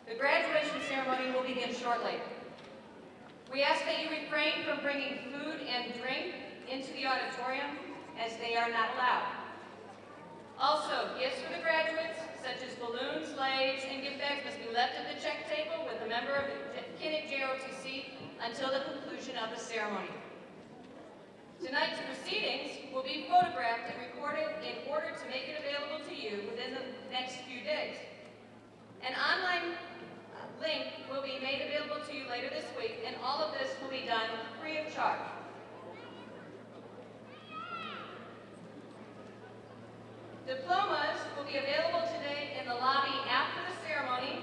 The graduation ceremony will begin shortly. We ask that you refrain from bringing food and drink into the auditorium, as they are not allowed. Also, gifts for the graduates, such as balloons, sleighs, and gift bags, must be left at the check table with a member of the Kinnick JROTC until the conclusion of the ceremony. Tonight's proceedings will be photographed and recorded in order to make it available to you within the next few days. An online link will be made available to you later this week, and all of this will be done free of charge. Diplomas will be available today in the lobby after the ceremony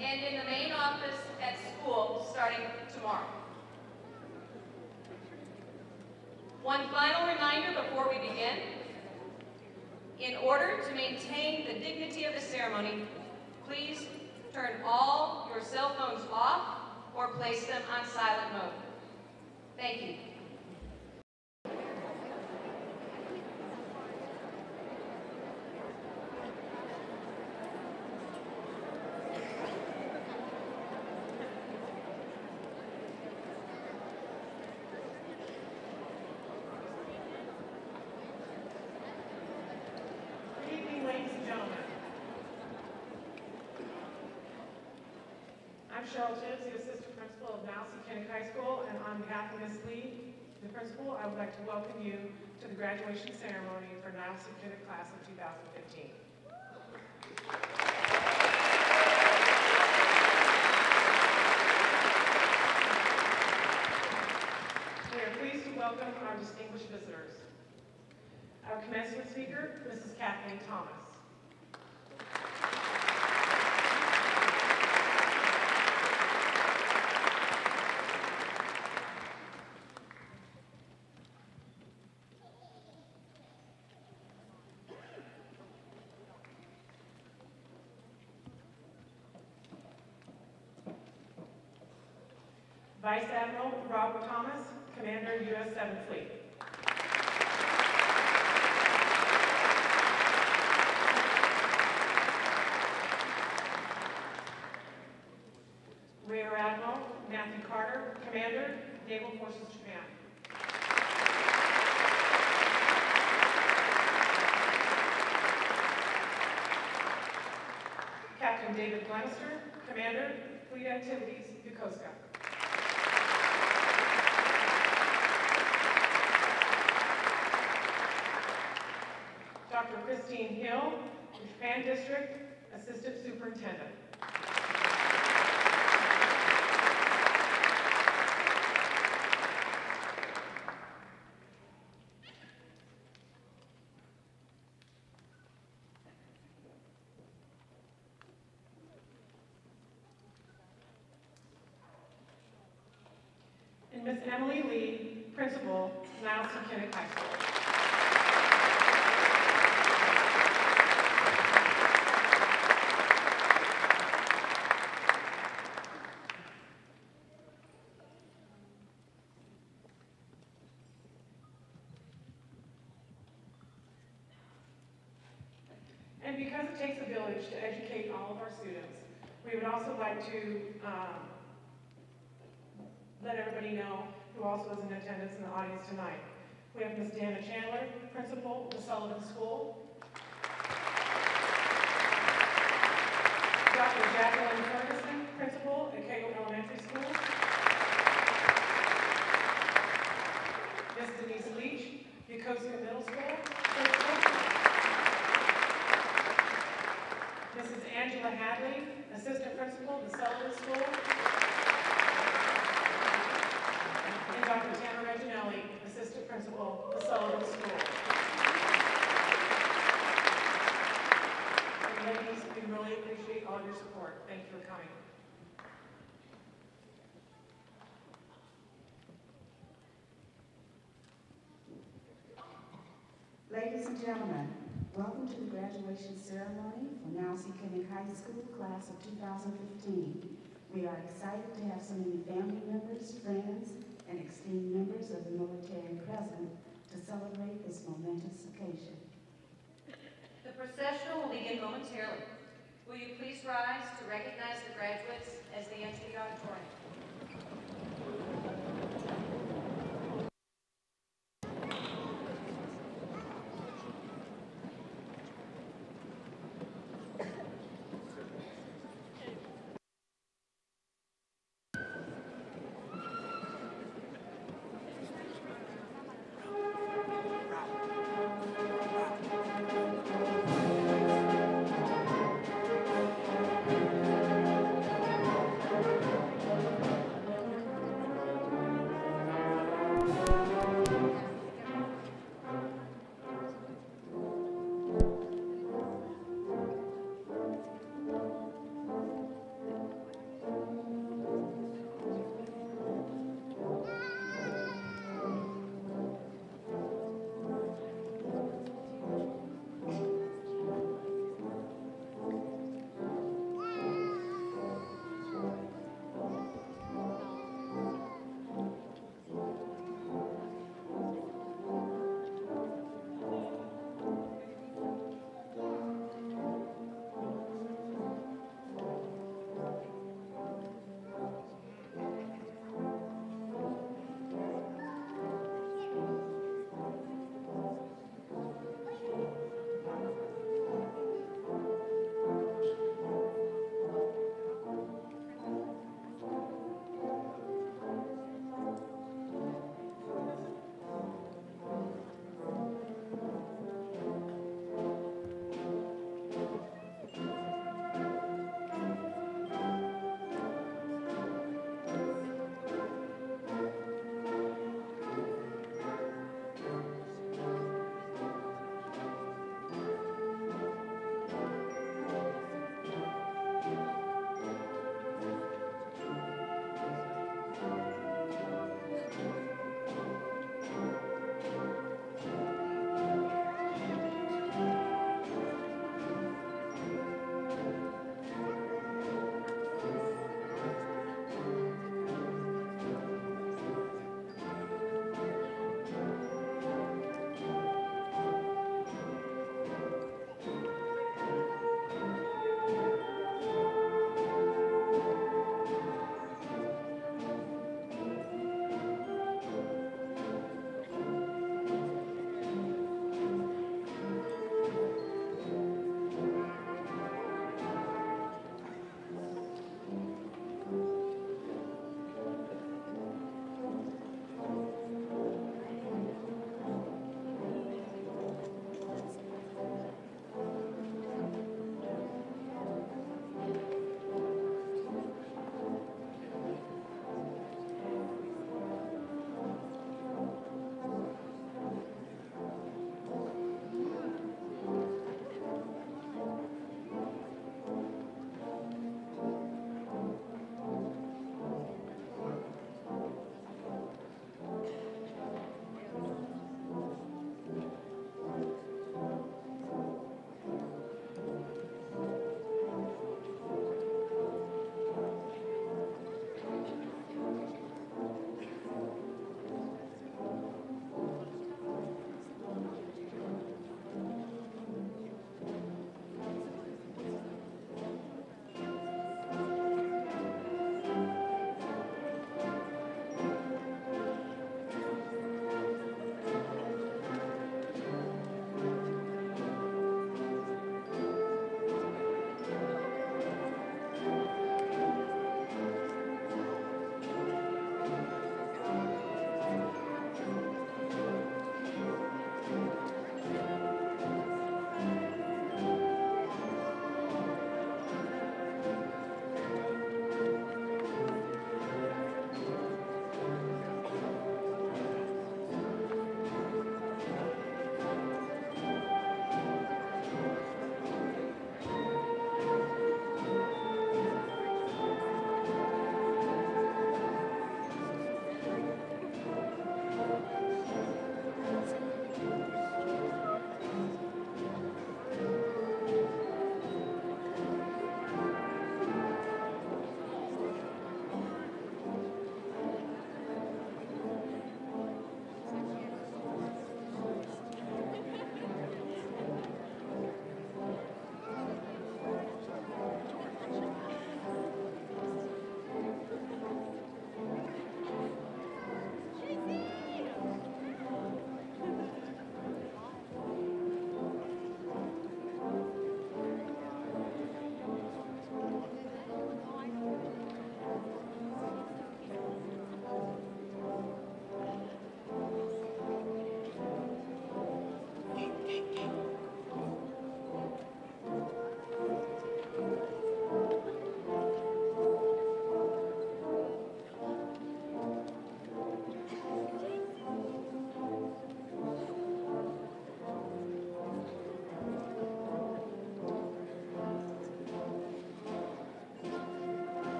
and in the main office at school starting tomorrow. One final reminder before we begin. In order to maintain the dignity of the ceremony, please turn all your cell phones off or place them on silent mode. Thank you. I'm Cheryl Tibbs, the Assistant Principal of Nowcy Kinnick High School, and on behalf of Ms. Lee, the Principal, I would like to welcome you to the graduation ceremony for Nowcy Kinnick Class of 2015. We are pleased to welcome our distinguished visitors. Our commencement speaker, Mrs. Kathleen Thomas. Vice Admiral Robert Thomas, Commander, U.S. 7th Fleet. Rear Admiral Matthew Carter, Commander, Naval Forces Japan. Captain David Glenister, Commander, Fleet Activities, Yokosuka. Dr. Christine Hill, Japan District, Assistant Superintendent. And Miss Emily Lee, Principal, Nowcy Kinnick High School. And because it takes a village to educate all of our students, we would also like to let everybody know who also is in attendance in the audience tonight. We have Ms. Dana Chandler, Principal of the Sullivan School. Dr. Jacqueline Ferguson, Principal at Cagle Elementary School. Ms. Denise Leach, Yokosuka Middle School, Principal. Mrs. Angela Hadley, Assistant Principal of the Sullivan School. And Dr. Tamara Reginelli, Assistant Principal of the Sullivan School. And ladies, we really appreciate all your support. Thank you for coming. Ladies and gentlemen, welcome to the graduation ceremony for Nowcy Kinnick High School Class of 2015. We are excited to have so many family members, friends, and esteemed members of the military present to celebrate this momentous occasion. The procession will begin momentarily. Will you please rise to recognize the graduates as they enter the auditorium?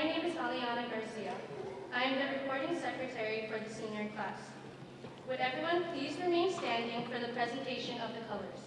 name is Aliana Garcia. I am the recording secretary for the senior class. Would everyone please remain standing for the presentation of the colors?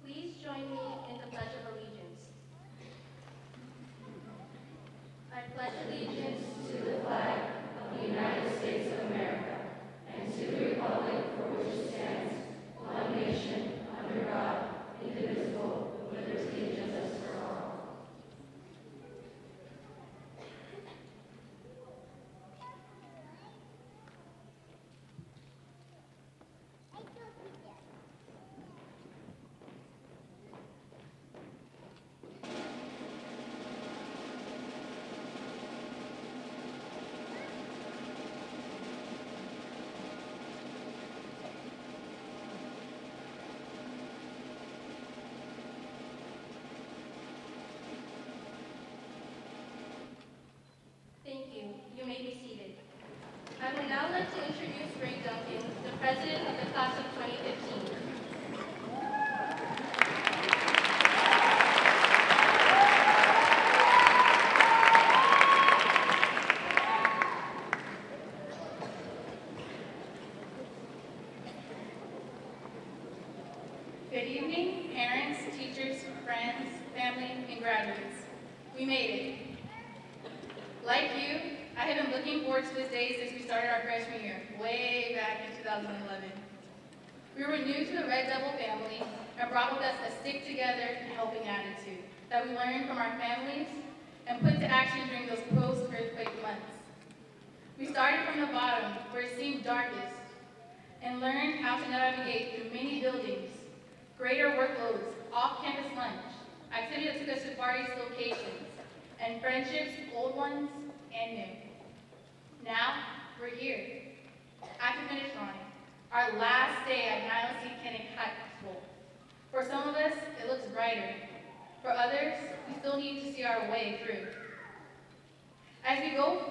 Please join me in the Pledge of Allegiance. I pledge allegiance to the flag of the United States of America and to the republic for which it stands, one nation, under God, indivisible, with liberty and justice for all. Thank you. You may be seated. I would now like to introduce Ray Duncan, the president of the class of 2015. Good evening, parents, teachers, friends, family, and graduates. We made it. Like you, I have been looking forward to this day since we started our freshman year, way back in 2011. We were new to the Red Devil family and brought with us a stick-together and helping attitude that we learned from our families and put to action during those post-earthquake months. We started from the bottom, where it seemed darkest, and learned how to navigate through many buildings, greater workloads, off-campus lunch, activity that took us to various locations, and friendships, old ones and new. Now, we're here, at the finish line, our last day at Niles C. Kinnick High School. For some of us, it looks brighter. For others, we still need to see our way through. As we go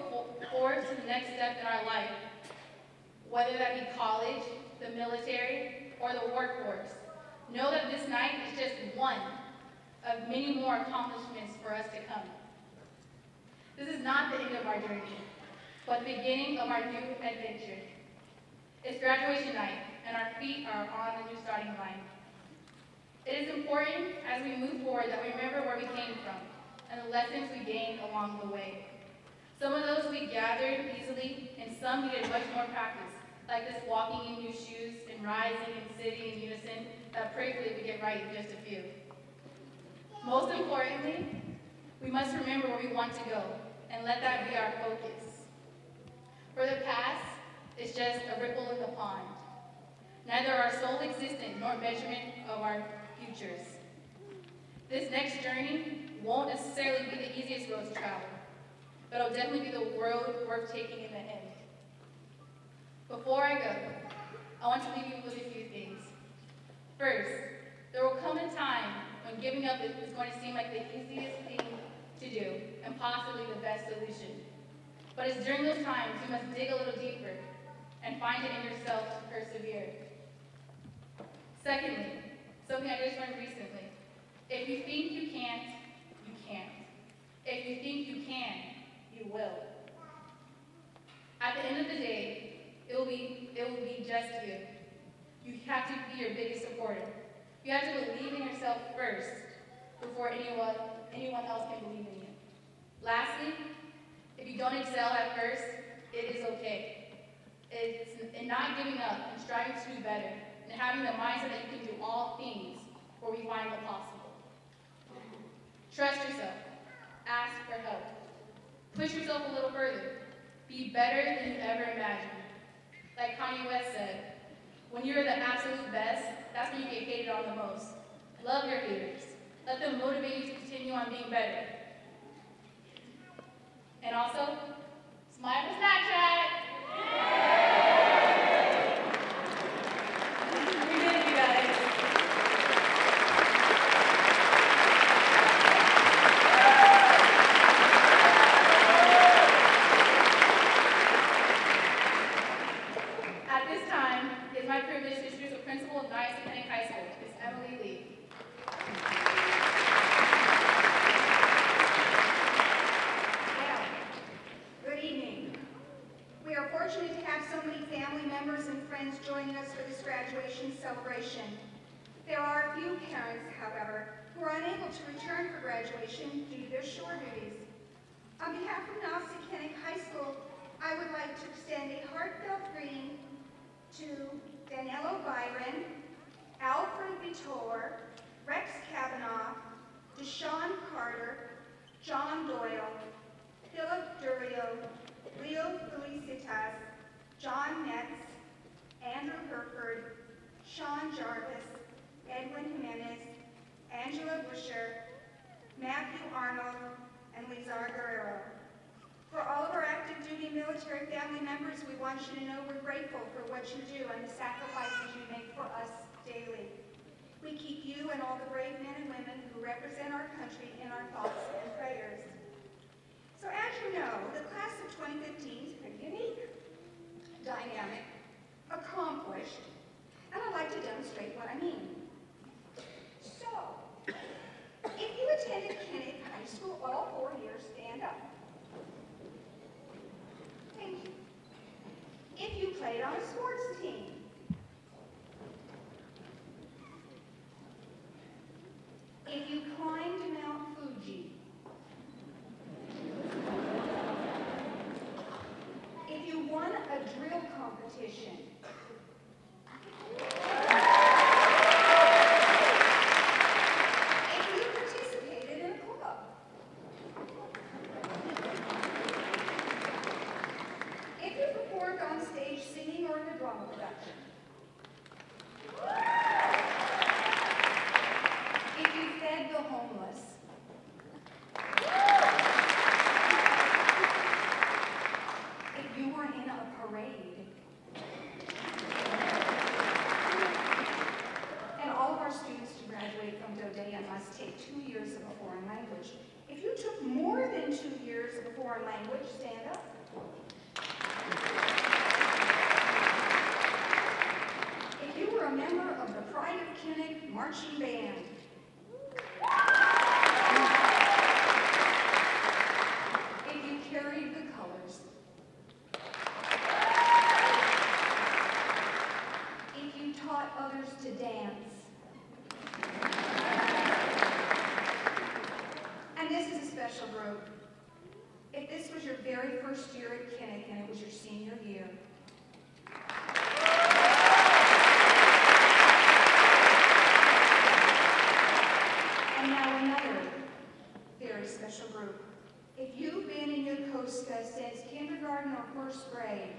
forward to the next step in our life, whether that be college, the military, or the workforce, know that this night is just one of many more accomplishments for us to come. This is not the end of our journey, but the beginning of our new adventure. It's graduation night, and our feet are on the new starting line. It is important as we move forward that we remember where we came from and the lessons we gained along the way. Some of those we gathered easily, and some needed much more practice, like this walking in new shoes and rising and sitting in unison that prayerfully we get right in just a few. Most importantly, we must remember where we want to go and let that be our focus. For the past, it's just a ripple in the pond. Neither our sole existence nor measurement of our futures. This next journey won't necessarily be the easiest road to travel, but it'll definitely be the road worth taking in the end. Before I go, I want to leave you with a few things. First, there will come a time when giving up is going to seem like the easiest thing to do and possibly the best solution. But it's during those times you must dig a little deeper and find it in yourself to persevere. Secondly, something I just learned recently. If you think you can't, you can't. If you think you can, you will. At the end of the day, it will be just you. You have to be your biggest supporter. You have to believe in yourself first before anyone else can believe in you. Lastly, if you don't excel at first, it is okay. It's in not giving up and striving to do better and having the mindset that you can do all things where we find the possible. Trust yourself. Ask for help. Push yourself a little further. Be better than you ever imagined. Like Kanye West said, when you're the absolute best, that's when you get hated on the most. Love your haters. Let them motivate you to continue on being better. And also, smile for Snapchat. We did it, you guys. At this time, it is my privilege to introduce the principal of Niacin Penning High School, Ms. Emily Lee. Good evening. We are fortunate to have so many family members and friends joining us for this graduation celebration. There are a few parents, however, who are unable to return for graduation due to their shore duties. On behalf of Nalsea-Kennick High School, I would like to extend a heartfelt greeting to Danilo Byron, Alfred Vitor, Rex Kavanaugh, Deshaun Carter, John Doyle, Philip Durio, Leo Felicitas, John Metz, Andrew Herford, Sean Jarvis, Edwin Jimenez, Angela Busher, Matthew Arnold, and Lizar Guerrero. For all of our active duty military family members, we want you to know we're grateful for what you do and the sacrifices you make for us daily. We keep you and all the brave men and women who represent our country in our thoughts and prayers. So as you know, the class of 2015 is pretty unique, dynamic, accomplished, and I'd like to demonstrate what I mean. So, if you attended Kennick High School all 4 years, stand up. Thank you. If you played on a sports team, if you climbed Mount Fuji, if you won a drill competition, if you participated in a club, if you performed on stage singing or in a drama production, if you fed the homeless, if you were in a parade, and all of our students to graduate from Dodeya must take 2 years of a foreign language. If you took more than 2 years of a foreign language, stand up. If you were a member of the Pride of Kennick Marching Band, special group. If you've been in Yokosuka since kindergarten or first grade,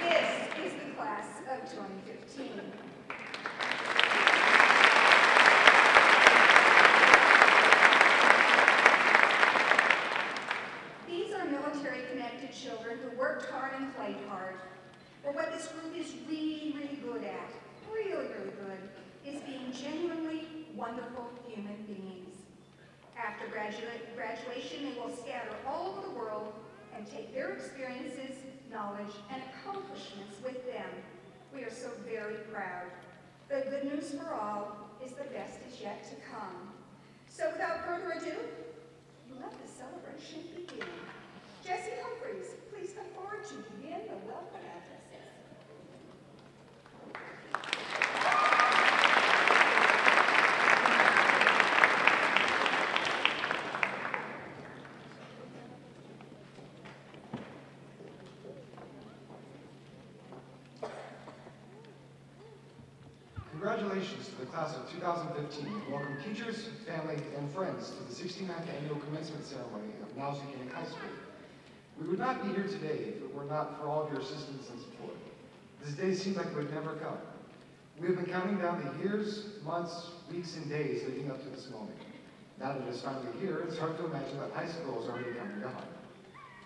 this is the class of 2015. These are military-connected children who worked hard and played hard. But what this group is really, really good at, really good, is being genuinely wonderful human beings. After graduation, they will scatter all over the world and take their experiences, knowledge, and accomplishments with them. We are so very proud. The good news for all is the best is yet to come. So without further ado, let the celebration begin. Jesse Humphreys, please come forward to begin the welcome addresses. Congratulations to the class of 2015. Welcome teachers, family, and friends to the 69th annual commencement ceremony of Nausicaa High School. We would not be here today if it were not for all of your assistance and support. This day seemed like it would never come. We have been counting down the years, months, weeks, and days leading up to this moment. Now that it is finally here, it's hard to imagine that high school is already coming on.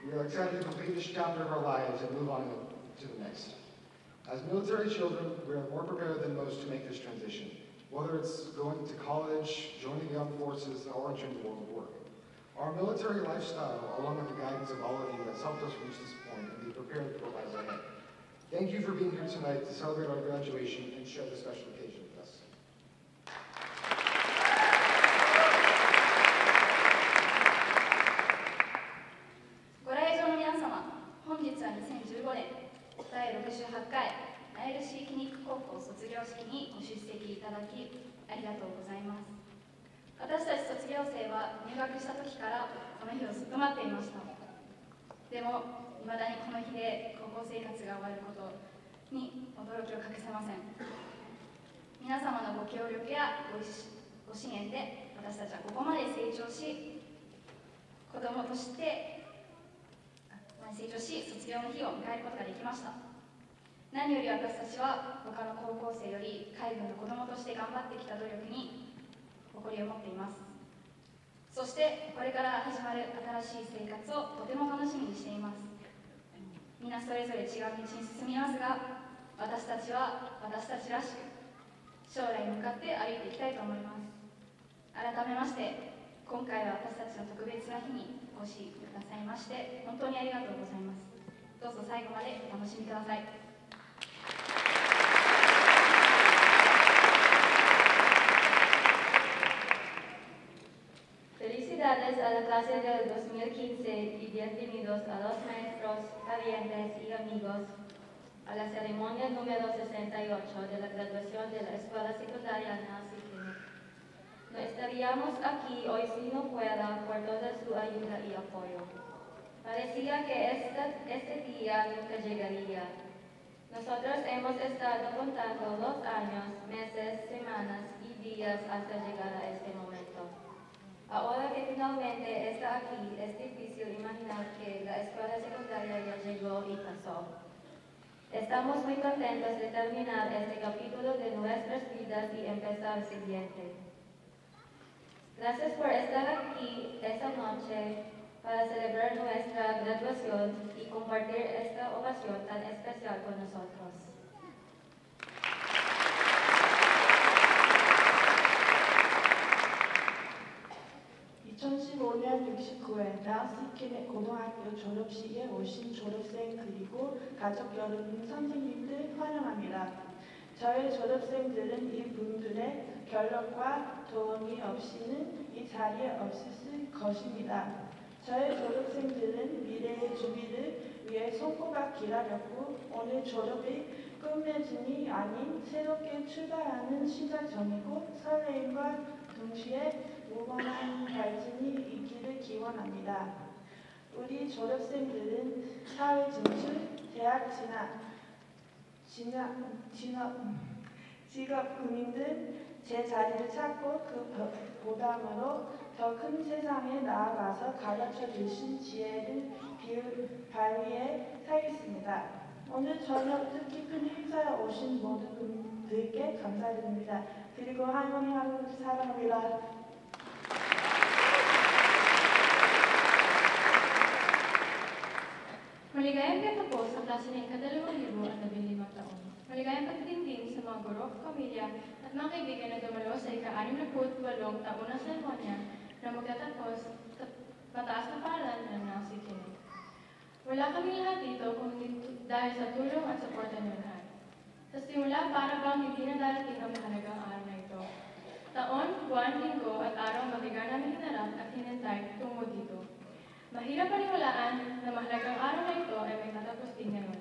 We are excited to complete this chapter of our lives and move on to the next. As military children, we are more prepared than most to make this transition, whether it's going to college, joining the armed forces, or entering the world of work. Our military lifestyle, along with the guidance of all of you, has helped us reach this point and be prepared for what lies ahead. Thank you for being here tonight to celebrate our graduation and share this special occasion with us. ご来場の皆様、本日は2015年第68回ナイルシーキニック高校卒業式にご出席いただきありがとうございます。私たち卒業生は入学した時からこの日をずっと待っていました。でも未だにこの日で高校生活が終わることに驚きを隠せません。皆様のご協力やご支援で私たちはここまで成長し、卒業の日を迎えることができました。何より私たちは他の高校生より海軍の子供として頑張ってきた努力に誇りを持っています。そしてこれから始まる新しい生活をとても楽しみにしています。皆それぞれ違う道に進みますが、私たちは私たちらしく将来に向かって歩いていきたいと思います。改めまして今回は私たちの特別な日にお越しくださいまして本当にありがとうございます。どうぞ最後までお楽しみください。Felicidades a la clase del 2015 y bienvenidos a los maestros, parientes y amigos a la ceremonia número 68 de la graduación de la Escuela Secundaria Nausicaa. No estaríamos aquí hoy si no fuera por toda su ayuda y apoyo. Parecía que este día nunca llegaría. Nosotros hemos estado contando los años, meses, semanas y días hasta llegar a este momento. Ahora que finalmente está aquí, es difícil imaginar que la escuela secundaria ya llegó y pasó. Estamos muy contentos de terminar este capítulo de nuestras vidas y empezar el siguiente. Gracias por estar aquí esta noche para celebrar nuestra graduación y compartir esta ocasión tan especial con nosotros. 2015년 69회 나우시키네 고등학교 졸업식에 오신 졸업생 그리고 가족 여러분, 선생님들 환영합니다. 저희 졸업생들은 이분들의 결력과 도움이 없이는 이 자리에 없었을 것입니다. 저희 졸업생들은 미래의 준비를 위해 손꼽아 기다렸고 오늘 졸업이 끝맺음이 아닌 새롭게 출발하는 시작점이고 설레임과 동시에 무궁한 발전이 있기를 기원합니다. 우리 졸업생들은 사회 진출, 대학 진학, 직업, 금융 등 제 자리를 찾고 그 보담으로 더 큰 세상에 나아가서 가르쳐 주신 지혜를 발휘해 살겠습니다. 오늘 저녁 뜻깊은 행사에 오신 모든 분들께 감사드립니다. 그리고 할머니 할아버지 사랑합니다. Maligayang katapos sa klase ng ika-2015 taon. Maligayang pagdingding sa mga guro, pamilya at mga kaibigan na dumalo sa ika-68 taon na seremonya na magtatapos sa mataas na paaralan ng Nausi Kinig. Wala kami lahat dito kung dahil sa tulong at suporta niyo lahat. Sa simula, para bang hindi na darating ang mahalagang araw na ito. Taon, buwan, linggo at araw matigar namin hinarap at hinintay tungo dito. Mahirap paniwalaan na mahalagang araw na ito ay may tatapos din ngayon.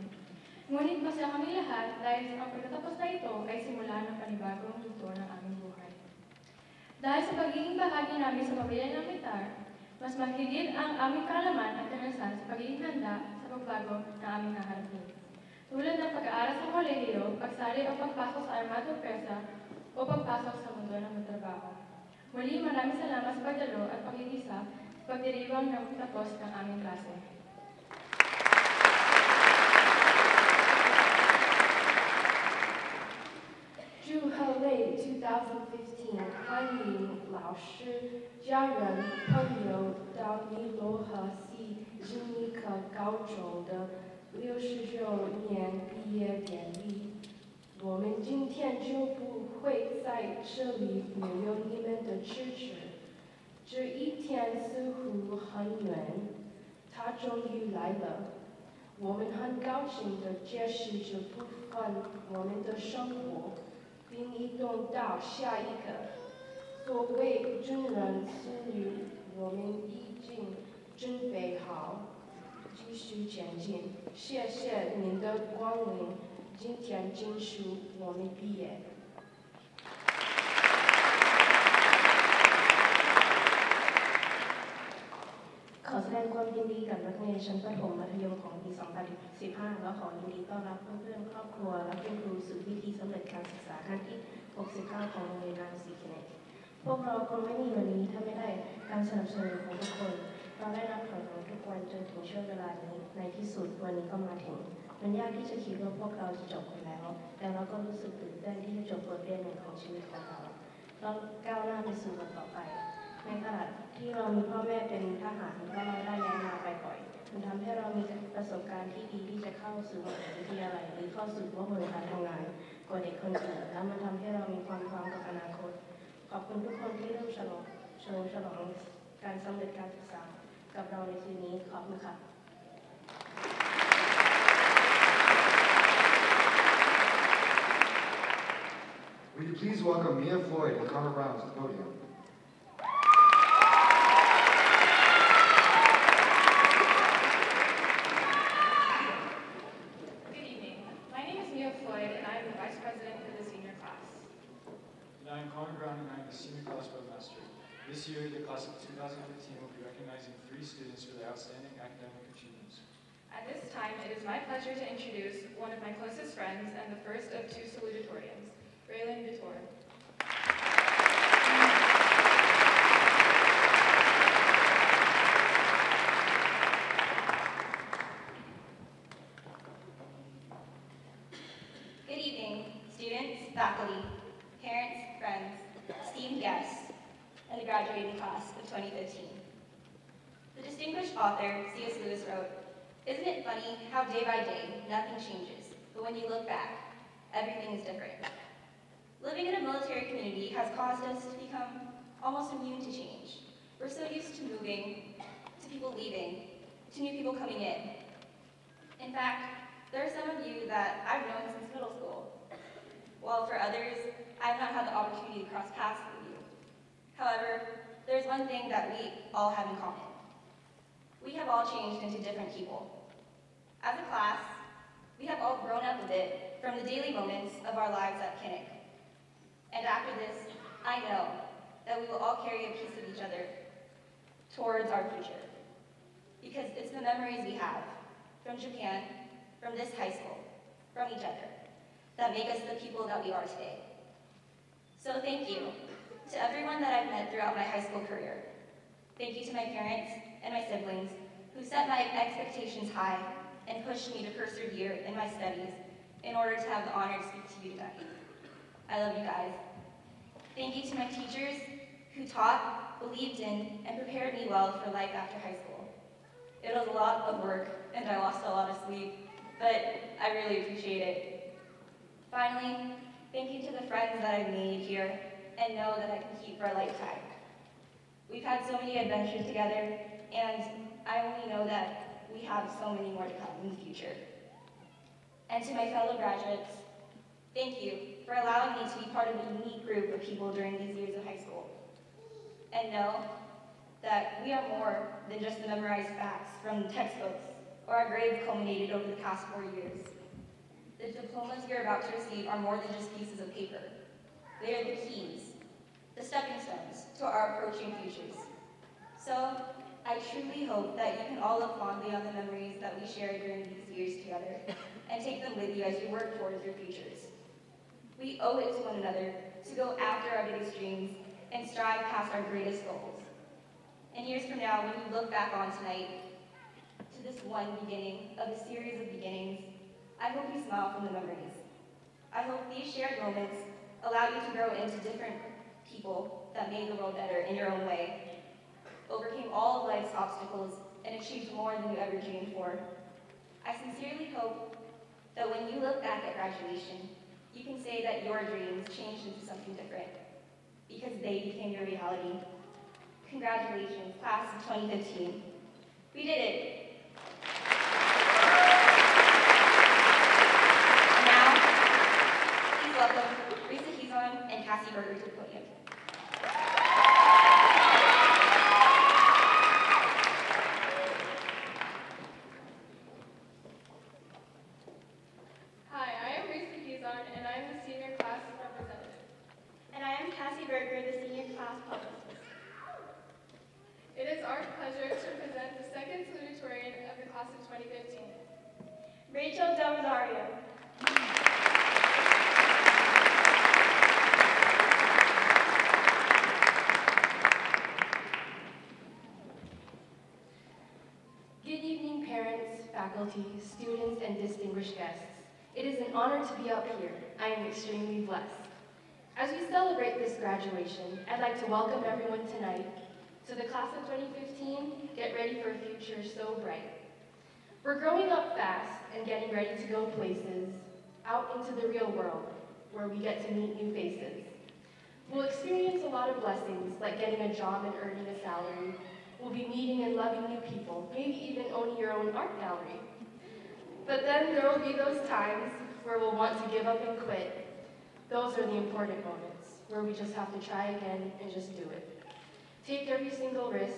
Ngunit masaya kami lahat dahil ang pagtatapos na ito ay simula ng panibagong yugto ng aming buhay. Dahil sa pagiging bahagi namin sa pamilya ng Mitar, mas mahigit ang aming kaalaman at karanasan sa pagiging handa sa pagbago na aming haharapin. Tulad ng pag-aaral sa kolehiyo, pagsali o pagpasok sa armadong pwersa o pagpasok sa mundo ng magtrabaho. Muli, maraming salamat sa pagdalo at pagkikisa sa pagdiriwang ng tapos ng aming klase.祝贺为2015欢迎老师、家人、朋友到尼罗河西日尼克高中的69年毕业典礼。我们今天就不会在这里没有你们的支持。这一天似乎很远，它终于来了。我们很高兴地揭示这部分我们的生活。并移动到下一个。作为军人子女，我们已经准备好继续前进。谢谢您的光临，今天结束我们毕业。ขอแสดงความยินดีกับนักเรียนชั้นประถมมัธยมของปี 2015 และขอยินดีต้อนรับเพื่อนๆครอบครัวและคุณครูสู่พิธีสำเร็จการศึกษาขั้นที่ 69 ของโรงเรียนนางศรีเขนกพวกเราคงไม่มีวันนี้ถ้าไม่ได้การสนับสนุนของทุกคนเราได้รับผลของทุกวันจนถึงช่วงเวลานี้ในที่สุดวันนี้ก็มาถึงมันยากที่จะคิดว่าพวกเราจะจบกันแล้วแต่เราก็รู้สึกตื่นเต้นที่จะจบบทเรียนหนึ่งของชีวิตของเราก้าวหน้าไปสู่วันต่อไปในขณะที่เรามีพ่อแม่เป็นทหารก็เราได้ย้ายมาไปบ่อยมันทำให้เรามีประสบการณ์ที่ดีที่จะเข้าสู่มหาวิทยาลัยหรือเข้าสู่วงการทำงานกว่าเด็กคนอื่นแล้วมันทำให้เรามีความพร้อมกับอนาคตขอบคุณทุกคนที่ร่วมฉลองการสำเร็จการศึกษากับเราในคืนนี้ขอบคุณค่ะ Will you please welcome Mia Floyd and Connor Brown to the podium? Good evening. My name is Mia Floyd, and I am the Vice President for the senior class. And I am Connor Brown, and I am the senior class webmaster. This year, the class of 2015 will be recognizing 3 students for their outstanding academic achievements. At this time, it is my pleasure to introduce one of my closest friends and the first of 2 salutatorians, Raylan Vitor. Good evening, students, faculty, parents, friends, esteemed guests, and the graduating class of 2015. The distinguished author, C.S. Lewis wrote, "Isn't it funny how day by day nothing changes, but when you look back, everything is different?" Living in a military community has caused us to become almost immune to change. We're so used to moving, to people leaving, to new people coming in. In fact, there are some of you that I've known since middle school, while for others, I've not had the opportunity to cross paths with you. However, there's one thing that we all have in common. We have all changed into different people. As a class, we have all grown up a bit from the daily moments of our lives at Kinnick. And after this, I know that we will all carry a piece of each other towards our future. Because it's the memories we have from Japan, from this high school, from each other, that make us the people that we are today. So thank you to everyone that I've met throughout my high school career. Thank you to my parents and my siblings who set my expectations high and pushed me to persevere in my studies in order to have the honor to speak to you tonight. I love you guys. Thank you to my teachers who taught, believed in, and prepared me well for life after high school. It was a lot of work, and I lost a lot of sleep, but I really appreciate it. Finally, thank you to the friends that I've made here and know that I can keep for a lifetime. We've had so many adventures together, and I only know that we have so many more to come in the future. And to my fellow graduates, thank you for allowing me to be part of a unique group of people during these years of high school. And know that we are more than just the memorized facts from textbooks or our grades culminated over the past 4 years. The diplomas you're about to receive are more than just pieces of paper. They are the keys, the stepping stones to our approaching futures. So, I truly hope that you can all look fondly on the memories that we shared during these years together and take them with you as you work towards your futures. We owe it to one another to go after our biggest dreams and strive past our greatest goals. And years from now, when you look back on tonight, to this one beginning of a series of beginnings, I hope you smile from the memories. I hope these shared moments allow you to grow into different people that made the world better in your own way, overcame all of life's obstacles, and achieved more than you ever dreamed for. I sincerely hope that when you look back at graduation, you can say that your dreams changed into something different, because they became your reality. Congratulations, class of 2015. We did it. And now, please welcome Risa Hizon and Cassie Berger to the podium. Hi, I am Risa Hizon, and I am the senior class representative. And I am Cassie Berger, the senior class publicist. It is our pleasure to present the second salutatorian of the class of 2015. Rachel Del Rosario. Good evening, parents, faculty, students, and distinguished guests. It is an honor to be up here. I am extremely blessed. As we celebrate this graduation, I'd like to welcome everyone tonight to the class of 2015. Get ready for a future so bright. We're growing up fast and getting ready to go places, out into the real world, where we get to meet new faces. We'll experience a lot of blessings, like getting a job and earning a salary. We'll be meeting and loving new people, maybe even owning your own art gallery. But then there will be those times where we'll want to give up and quit. Those are the important moments, where we just have to try again and just do it. Take every single risk,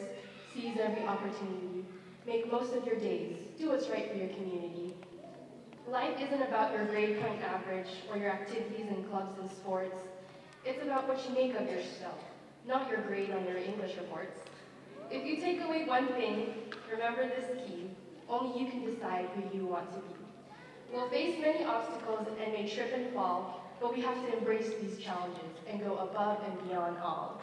seize every opportunity, make most of your days, do what's right for your community. Life isn't about your grade point average or your activities in clubs and sports. It's about what you make of yourself, not your grade on your English reports. If you take away one thing, remember this key: only you can decide who you want to be. We'll face many obstacles and may trip and fall, but we have to embrace these challenges and go above and beyond all.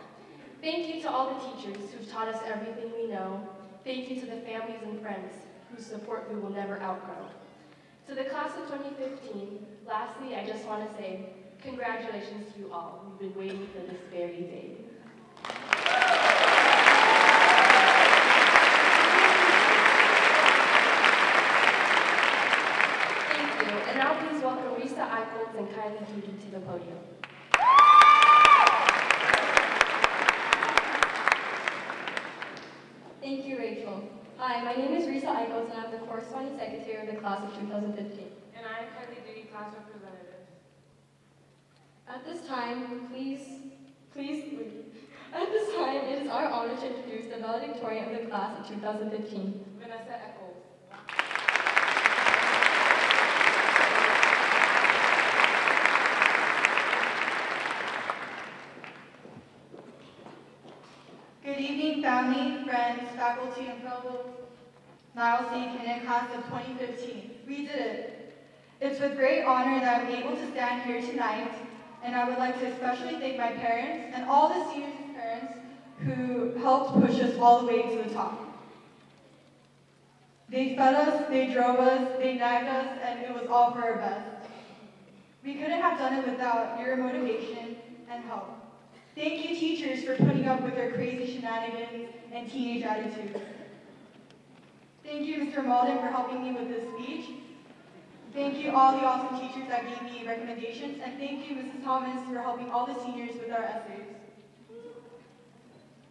Thank you to all the teachers who've taught us everything we know. Thank you to the families and friends whose support we will never outgrow. To the class of 2015, lastly, I just want to say congratulations to you all. We've been waiting for this very day. Thank you, and now please welcome Risa Eichholz and Kylie Judy to the podium. Thank you, Rachel. Hi, my name is Risa Eichholz, and I'm the corresponding secretary of the class of 2015. And I am Kylie Duty, class representative. At this time, At this time, it is our honor to introduce the valedictorian of the class of 2015. Vanessa Echols. Good evening, family, friends, faculty, and fellow Niles C. Kinnick class of 2015. We did it. It's with great honor that I'm able to stand here tonight and I would like to especially thank my parents and all the seniors' parents who helped push us all the way to the top. They fed us, they drove us, they nagged us, and it was all for our best. We couldn't have done it without your motivation and help. Thank you, teachers, for putting up with our crazy shenanigans and teenage attitudes. Thank you, Mr. Malden, for helping me with this speech. Thank you, all the awesome teachers that gave me recommendations, and thank you, Mrs. Thomas, for helping all the seniors with our essays.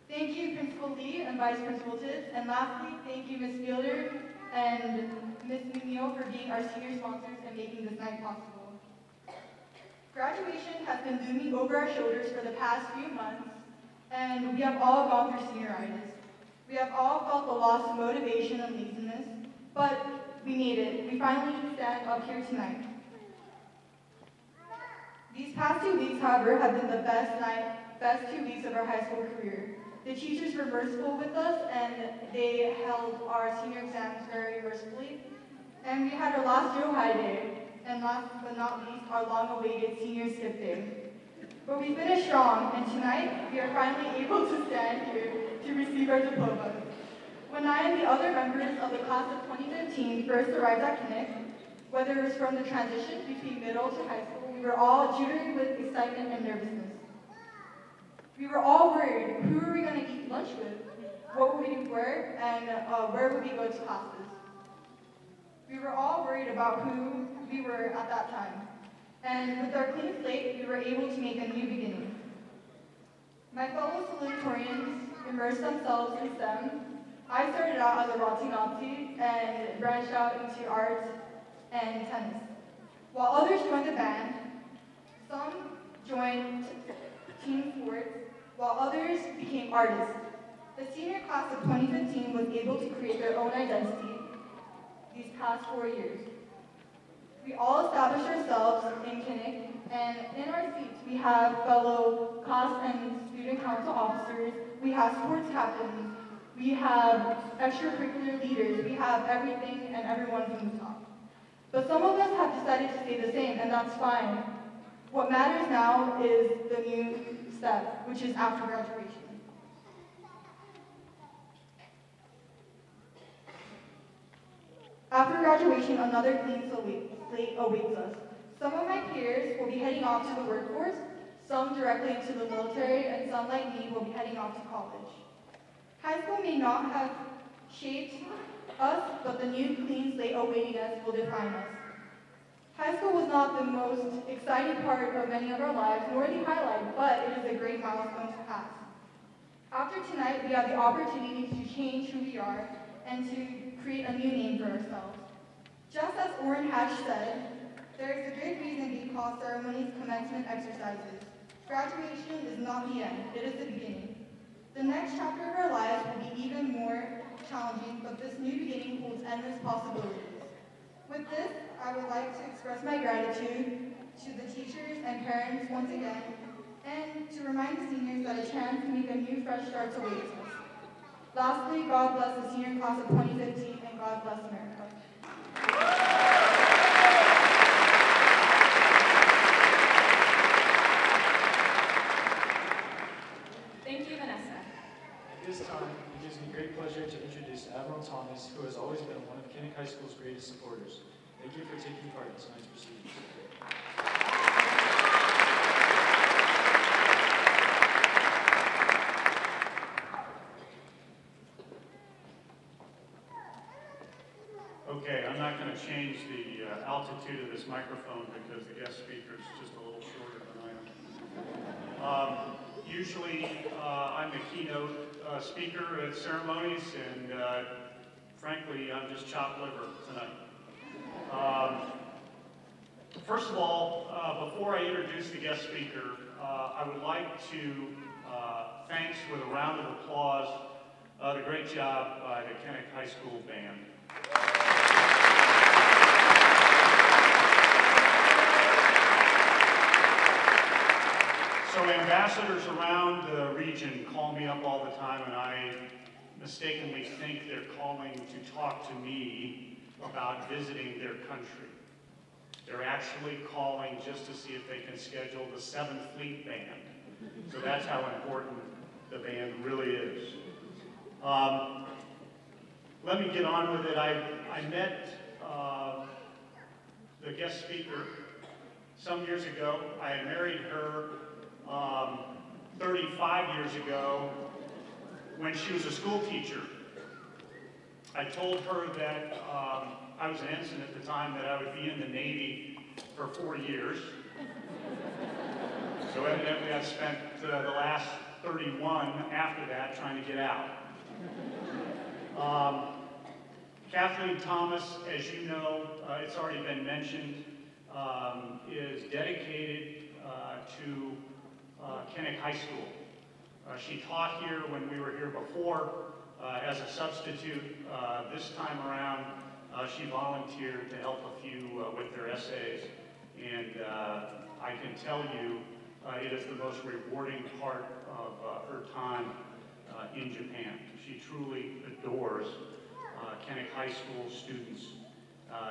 Thank you, Principal Lee and Vice Principal Tibbs, and lastly, thank you, Ms. Fielder and Ms. McNeil, for being our senior sponsors and making this night possible. Graduation has been looming over our shoulders for the past few months, and we have all gone through senioritis. We have all felt the loss of motivation and laziness, but we made it. We finally stand up here tonight. These past 2 weeks, however, have been the best 2 weeks of our high school career. The teachers were merciful with us, and they held our senior exams very mercifully. And we had our last drill high day, and last but not least, our long-awaited senior skip day. But we finished strong, and tonight, we are finally able to stand here to receive our diplomas. When I and the other members of the class of 2015 first arrived at Kinnick, whether it was from the transition between middle to high school, we were all jittery with excitement and nervousness. We were all worried, who were we going to eat lunch with? What would we wear? And where would we go to classes? We were all worried about who we were at that time. And with our clean slate, we were able to make a new beginning. My fellow salutatorians immersed themselves in STEM. I started out as a Rotsi Nazi and branched out into art and tennis. While others joined the band, some joined team sports, while others became artists. The senior class of 2015 was able to create their own identity these past 4 years. We all established ourselves in Kinnick, and in our seats we have fellow class and student council officers, we have sports captains, we have extracurricular leaders, we have everything and everyone from the top. But some of us have decided to stay the same, and that's fine. What matters now is the new step, which is after graduation. After graduation, another clean slate awaits us. Some of my peers will be heading off to the workforce, some directly into the military, and some like me will be heading off to college. High school may not have shaped us, but the new clean slate awaiting us will define us. High school was not the most exciting part of many of our lives, nor the highlight, but it is a great milestone to pass. After tonight, we have the opportunity to change who we are and to create a new name for ourselves. Just as Orrin Hatch said, there is a good reason we call ceremonies commencement exercises. Graduation is not the end, it is the beginning. The next chapter of our lives will be even more challenging, but this new beginning holds endless possibilities. With this, I would like to express my gratitude to the teachers and parents once again, and to remind the seniors that a chance to make a new fresh start awaits us. Lastly, God bless the senior class of 2015, and God bless America. Thank you, Vanessa. At this time, it gives me great pleasure to introduce Admiral Thomas, who has always been one of Kinnick High School's greatest supporters. Thank you for taking part in tonight's proceedings. Okay, I'm not going to change the altitude of this microphone because the guest speaker is just a little shorter than I am. Usually, I'm the keynote speaker at ceremonies, and frankly, I'm just chopped liver tonight. First of all, before I introduce the guest speaker, I would like to thank with a round of applause the great job by the Kinnick High School Band. So ambassadors around the region call me up all the time, and I mistakenly think they're calling to talk to me about visiting their country. They're actually calling just to see if they can schedule the 7th Fleet Band. So that's how important the band really is. Let me get on with it. I met the guest speaker some years ago. I had married her 35 years ago when she was a school teacher. I told her that I was an ensign at the time, that I would be in the Navy for 4 years. So evidently I've spent the last 31 after that trying to get out. Kathleen Thomas, as you know, it's already been mentioned, is dedicated to Kinnick High School. She taught here when we were here before as a substitute. This time around, she volunteered to help a few with their essays, and I can tell you it is the most rewarding part of her time in Japan. She truly adores Kinnick High School students,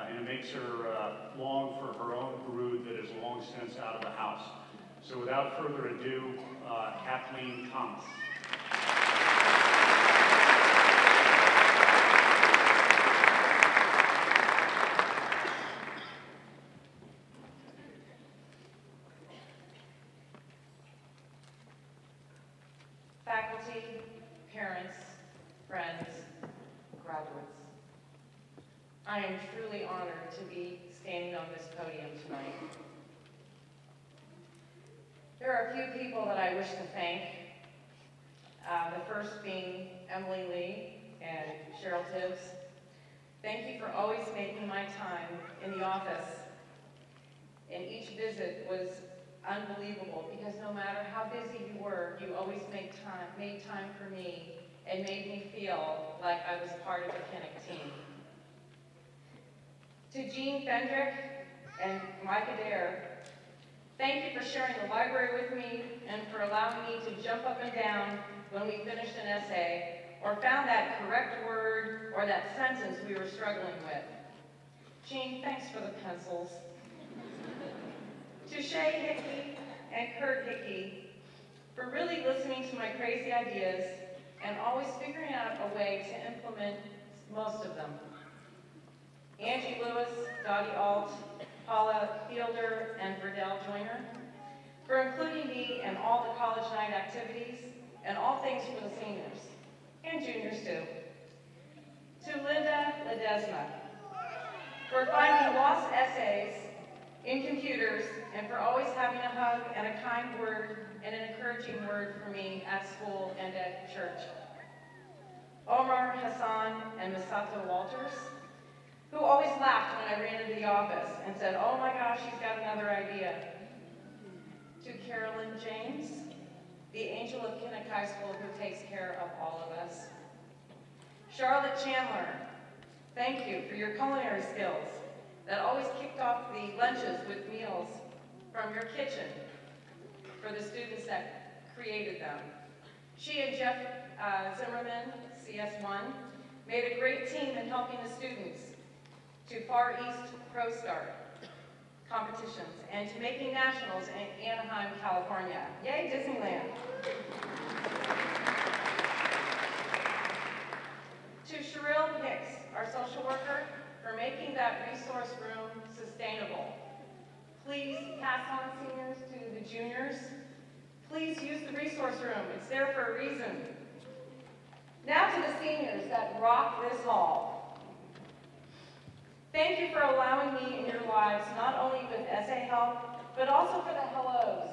and it makes her long for her own brood that is long since out of the house. So without further ado, Kathleen Thomas. Faculty, parents, friends, graduates, I am truly honored to be standing on this podium tonight. There are a few people that I wish to thank, the first being Emily Lee and Cheryl Tibbs. Thank you for always making my time in the office, and each visit was unbelievable, because no matter how busy you were, you always made time for me and made me feel like I was part of the Kinnick team. To Jean Fendrick and Mike Adair, thank you for sharing the library with me and for allowing me to jump up and down when we finished an essay or found that correct word or that sentence we were struggling with. Jean, thanks for the pencils. To Shay Hickey and Kurt Hickey for really listening to my crazy ideas and always figuring out a way to implement most of them. Angie Lewis, Dottie Alt, Paula Fielder, and Verdell Joyner for including me in all the college night activities and all things for the seniors, and juniors too. To Linda Ledesma for finding lost essays in computers and for always having a hug and a kind word and an encouraging word for me at school and at church. Omar Hassan and Misato Walters, who always laughed when I ran into the office and said, "Oh my gosh, she's got another idea." To Carolyn James, the angel of Kinnick High School who takes care of all of us. Charlotte Chandler, thank you for your culinary skills that always kicked off the lunches with meals from your kitchen for the students that created them. She and Jeff Zimmerman, CS1, made a great team in helping the students to Far East Pro Start competitions and to making nationals in Anaheim, California. Yay, Disneyland. To Sherrill Hicks, our social worker, for making that resource room sustainable. Please pass on, seniors, to the juniors. Please use the resource room. It's there for a reason. Now to the seniors that rock this hall. Thank you for allowing me in your lives, not only with essay help, but also for the hellos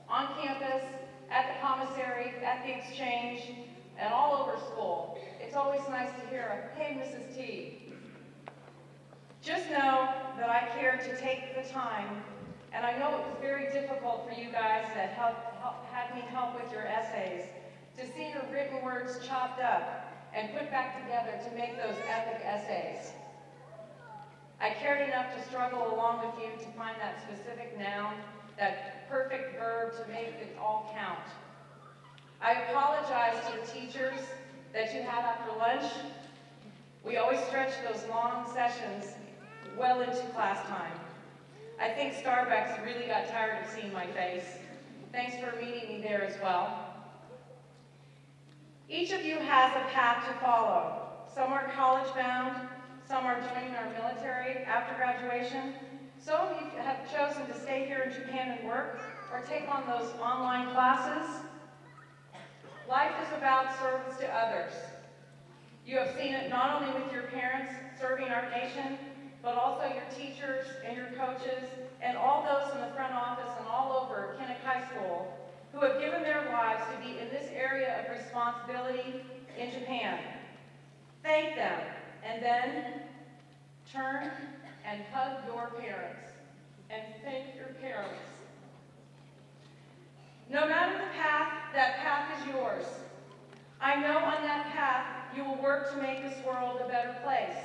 on campus, at the commissary, at the exchange, and all over school. It's always nice to hear a, "Hey, Mrs. T." Just know that I care to take the time, and I know it was very difficult for you guys that had me help with your essays, to see your written words chopped up and put back together to make those epic essays. I cared enough to struggle along with you to find that specific noun, that perfect verb to make it all count. I apologize to the teachers that you had after lunch. We always stretched those long sessions well into class time. I think Starbucks really got tired of seeing my face. Thanks for meeting me there as well. Each of you has a path to follow. Some are college-bound, some are joining our military after graduation. Some of you have chosen to stay here in Japan and work or take on those online classes. Life is about service to others. You have seen it not only with your parents serving our nation, but also your teachers and your coaches and all those in the front office and all over Kinnick High School who have given their lives to be in this area of responsibility in Japan. Thank them, and then turn and hug your parents, and thank your parents. No matter the path, that path is yours. I know on that path you will work to make this world a better place.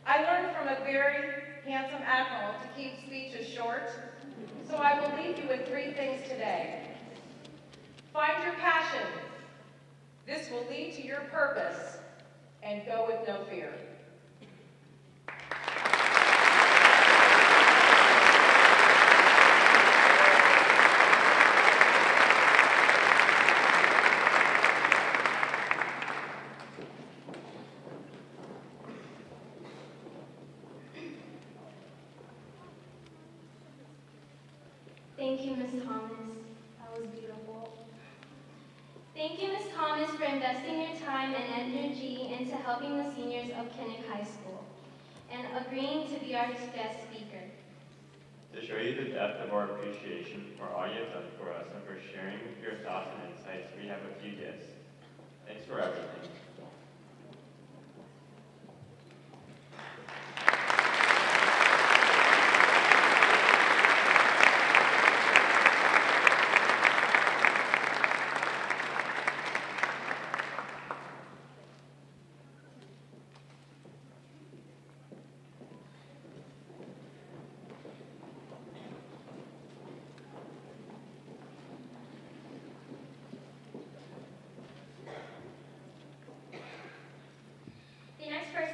I learned from a very handsome admiral to keep speeches short, so I will leave you with 3 things today. Find your passion. This will lead to your purpose, and go with no fear. Thank you, Ms. Thomas. That was beautiful. Thank you, Ms. Thomas, for investing your time and energy into helping the seniors of Kinnick High School and agreeing to be our guest speaker. To show you the depth of our appreciation for all you have done for us and for sharing your thoughts and insights, we have a few gifts. Thanks for everything.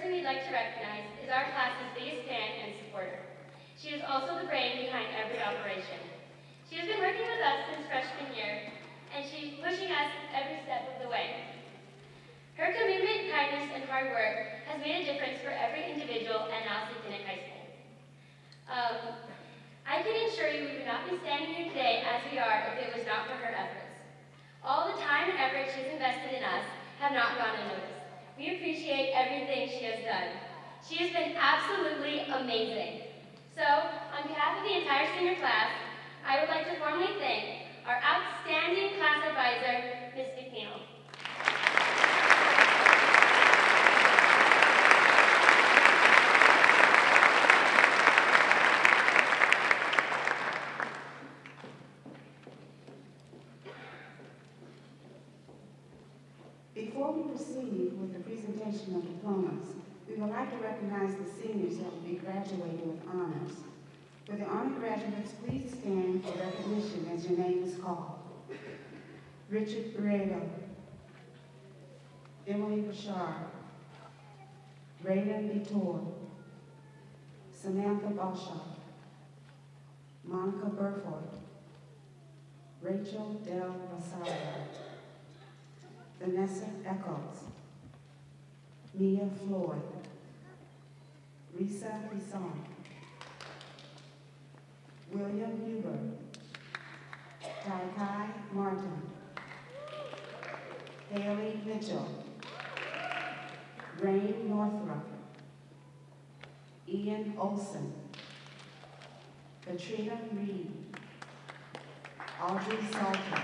We'd like to recognize is our class's biggest fan and supporter. She is also the brain behind every operation. She has been working with us since freshman year, and she's pushing us every step of the way. Her commitment, kindness, and hard work has made a difference for every individual at Nowsi Kinnick High School. I can assure you we would not be standing here today as we are if it was not for her efforts. All the time and effort she's invested in us have not gone unnoticed. We appreciate everything she has done. She has been absolutely amazing. So, on behalf of the entire senior class, I would like to formally thank our outstanding class advisor, Ms. McNeil. Before we proceed with the presentation of diplomas, we would like to recognize the seniors that will be graduating with honors. For the honor graduates, please stand for recognition as your name is called. Richard Barreto, Emily Bouchard, Raiden Vitor, Samantha Balshaw, Monica Burford, Rachel Del Rosario, Vanessa Echols, Mia Floyd, Risa Bisson, William Huber, Tai Martin, Haley Mitchell, Rain Northrop, Ian Olson, Katrina Reed, Audrey Salter,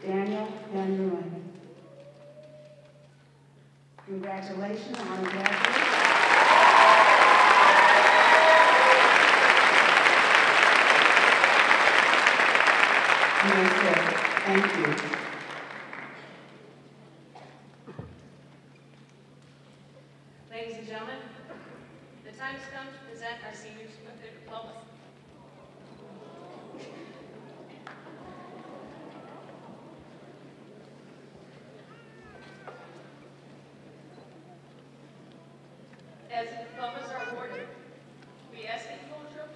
Daniel Van Leeuwen. Congratulations on graduation. Thank you. Ladies and gentlemen, the time has come to present our seniors with their diplomas. As diplomas are awarded, we ask that you hold your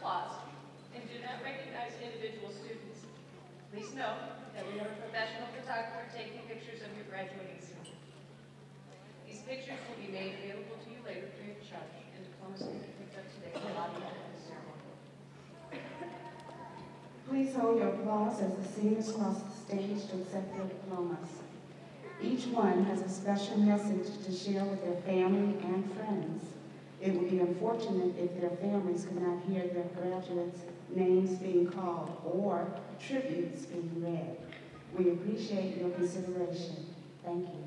Please hold your applause as the seniors cross the stage to accept their diplomas. Each one has a special message to share with their family and friends. It would be unfortunate if their families could not hear their graduates' names being called or tributes being read. We appreciate your consideration. Thank you.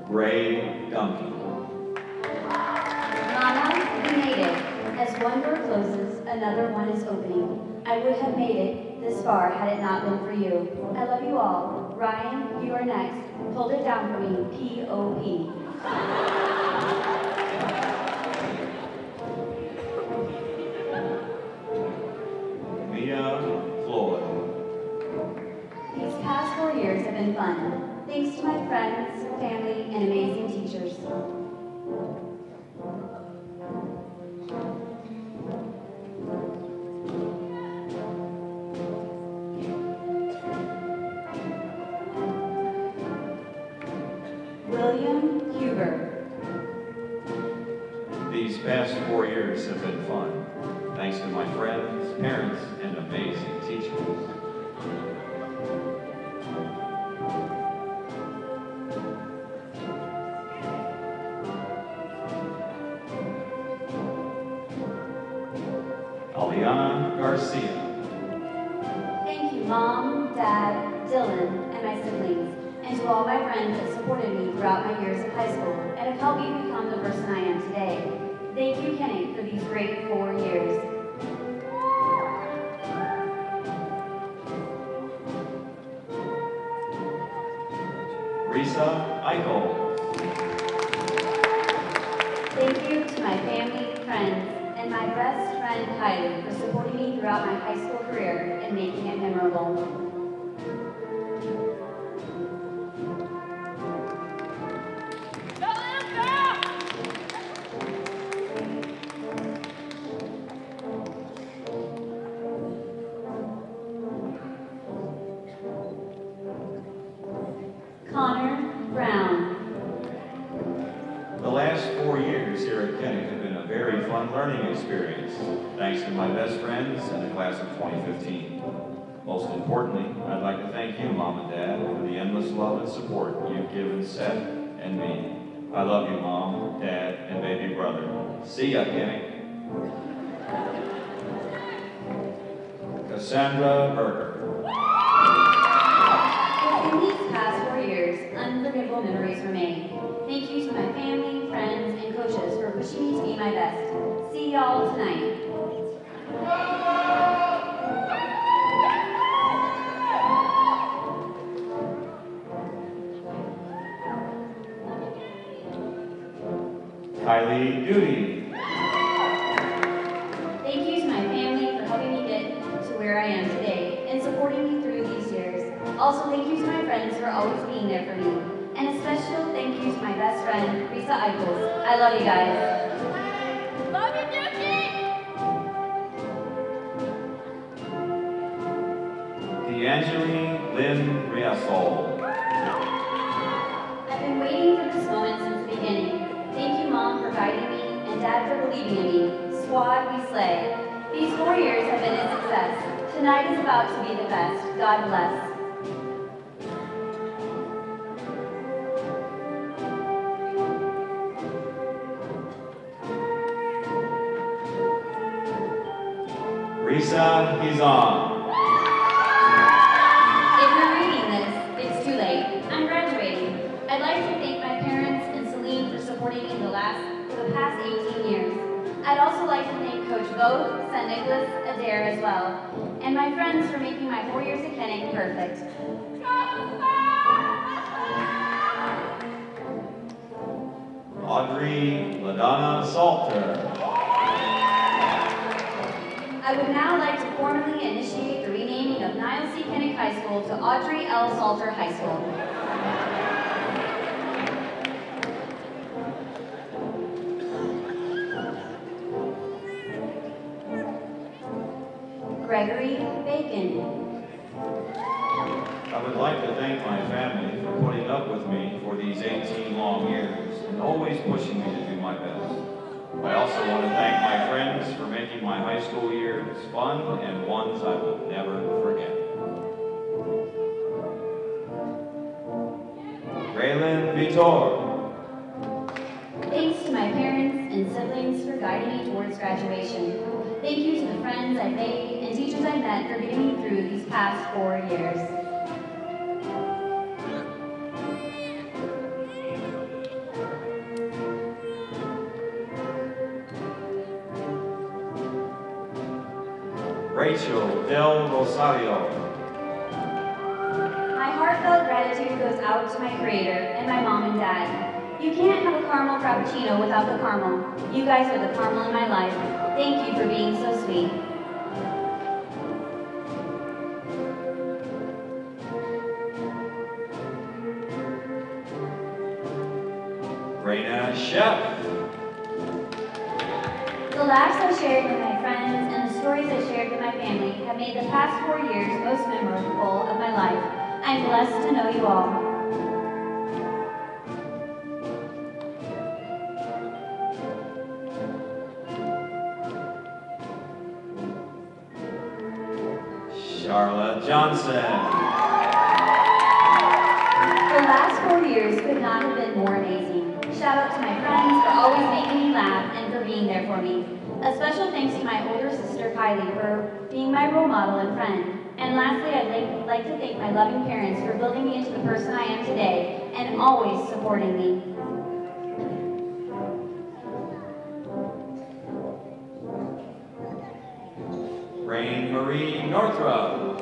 Ray Duncan. Mama, we made it. As one door closes, another one is opening. I would have made it this far had it not been for you. I love you all. Ryan, you are next. Hold it down for me. P.O.P. Mia Floyd. These past 4 years have been fun. Thanks to my friends, family, and amazing teachers. William Huber. These past 4 years have been fun, thanks to my friends, parents, and amazing teachers. Aliana Garcia. Thank you, Mom, Dad, Dylan, and my siblings, and to all my friends that supported me throughout my years of high school and have helped me become the person I am today. Thank you, Kenny, for these great 4 years. Risa Eichel. Thank you to my family, friends, and my best friend Kylie for supporting me throughout my high school career and making it memorable. Connor Brown. The last 4 years here at Kennick have been a very fun learning experience, thanks to my best friends and the class of 2015. Most importantly, I'd like to thank you, Mom and Dad, for the endless love and support you've given Seth and me. I love you, Mom, Dad, and baby brother. See ya, Kennick. Cassandra Berger. In these past 4 years, unforgettable memories were made. Thank you to my family, friends, and coaches for pushing me to be my best. See y'all tonight. Kylie Duty. Thank you to my family for helping me get to where I am today and supporting me through these years. Also, thank you to my friends for always being there for me. And a special thank you to my best friend, Risa Eichels. I love you guys. Love you, Dookie! D'Angeli Lynn Riasol. I've been waiting for this moment since the beginning. Thank you, Mom, for guiding me, and Dad for believing in me. Squad, we slay. These 4 years have been a success. Tonight is about to be the best. God bless. Risa Hizon. If you're reading this, it's too late. I'm graduating. I'd like to thank my parents and Celine for supporting me for the past 18 years. I'd also like to thank Coach Vogt, St. Nicholas, Adair as well, and my friends for making my 4 years at Kennick perfect. Audrey LaDonna Salter. I would now like to formally initiate the renaming of Niles C. Kennick High School to Audrey L. Salter High School. Gregory Bacon. I would like to thank my family for putting up with me for these 18 long years and always pushing me to do my best. I also want to thank my friends for making my high school years fun and ones I will never forget. Raylan Vitor. Thanks to my parents and siblings for guiding me towards graduation. Thank you to the friends I've made and teachers I've met for getting me through these past 4 years. Rachel Del Rosario. My heartfelt gratitude goes out to my creator and my mom and dad. You can't have a caramel frappuccino without the caramel. You guys are the caramel in my life. Thank you for being so sweet. Raina Chef. The laughs I shared with my friends and the stories I shared with my family have made the past 4 years most memorable of my life. I'm blessed to know you all. Charlotte Johnson. The last 4 years could not have been more amazing. Shout out to my friends for always making me laugh and for being there for me. A special thanks to my older sister Kylie for being my role model and friend. And lastly, I'd like to thank my loving parents for building me into the person I am today and always supporting me. Rain Marie Northrup.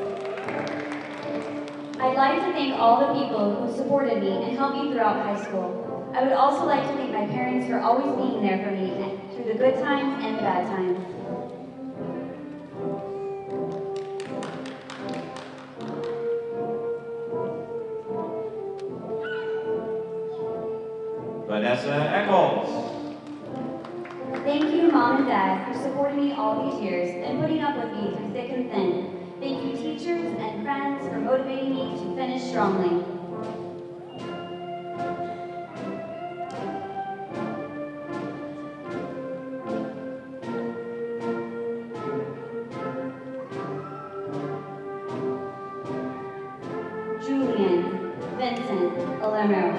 I'd like to thank all the people who supported me and helped me throughout high school. I would also like to thank my parents for always being there for me through the good times and the bad times. Vanessa Eccles. Thank you, Mom and Dad, for supporting me all these years and putting up with me through thick and thin. Thank you, teachers and friends, for motivating me to finish strongly. Julian Vincent Alemero.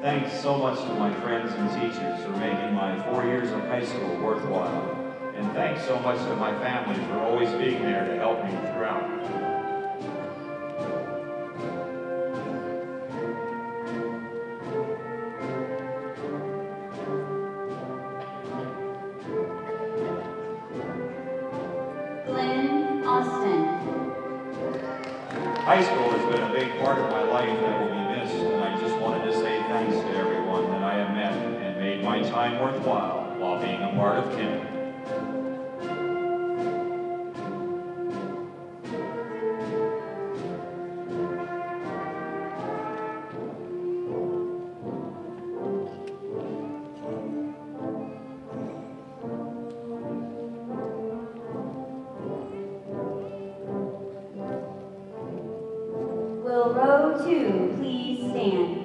Thanks so much to my friends and teachers for making my 4 years of high school worthwhile. And thanks so much to my family for always being there to help me throughout. Glenn Austin. High school has been a big part of my life that will be missed, and I just wanted to say thanks to everyone that I have met and made my time worthwhile while being a part of Kennick. Will row 2 please stand?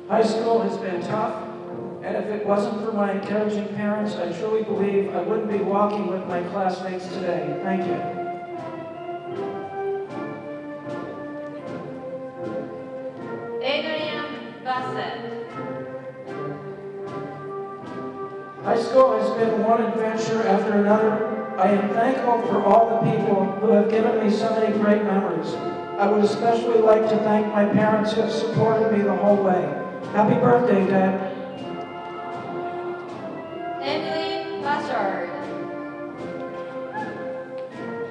High school has been tough, and if it wasn't for my encouraging parents, I truly believe I wouldn't be walking with my classmates today. Thank you. Adrian Bassett. High school has been one adventure after another. I am thankful for all the people who have given me so many great memories. I would especially like to thank my parents who have supported me the whole way. Happy birthday, Dad. Emily Bashard.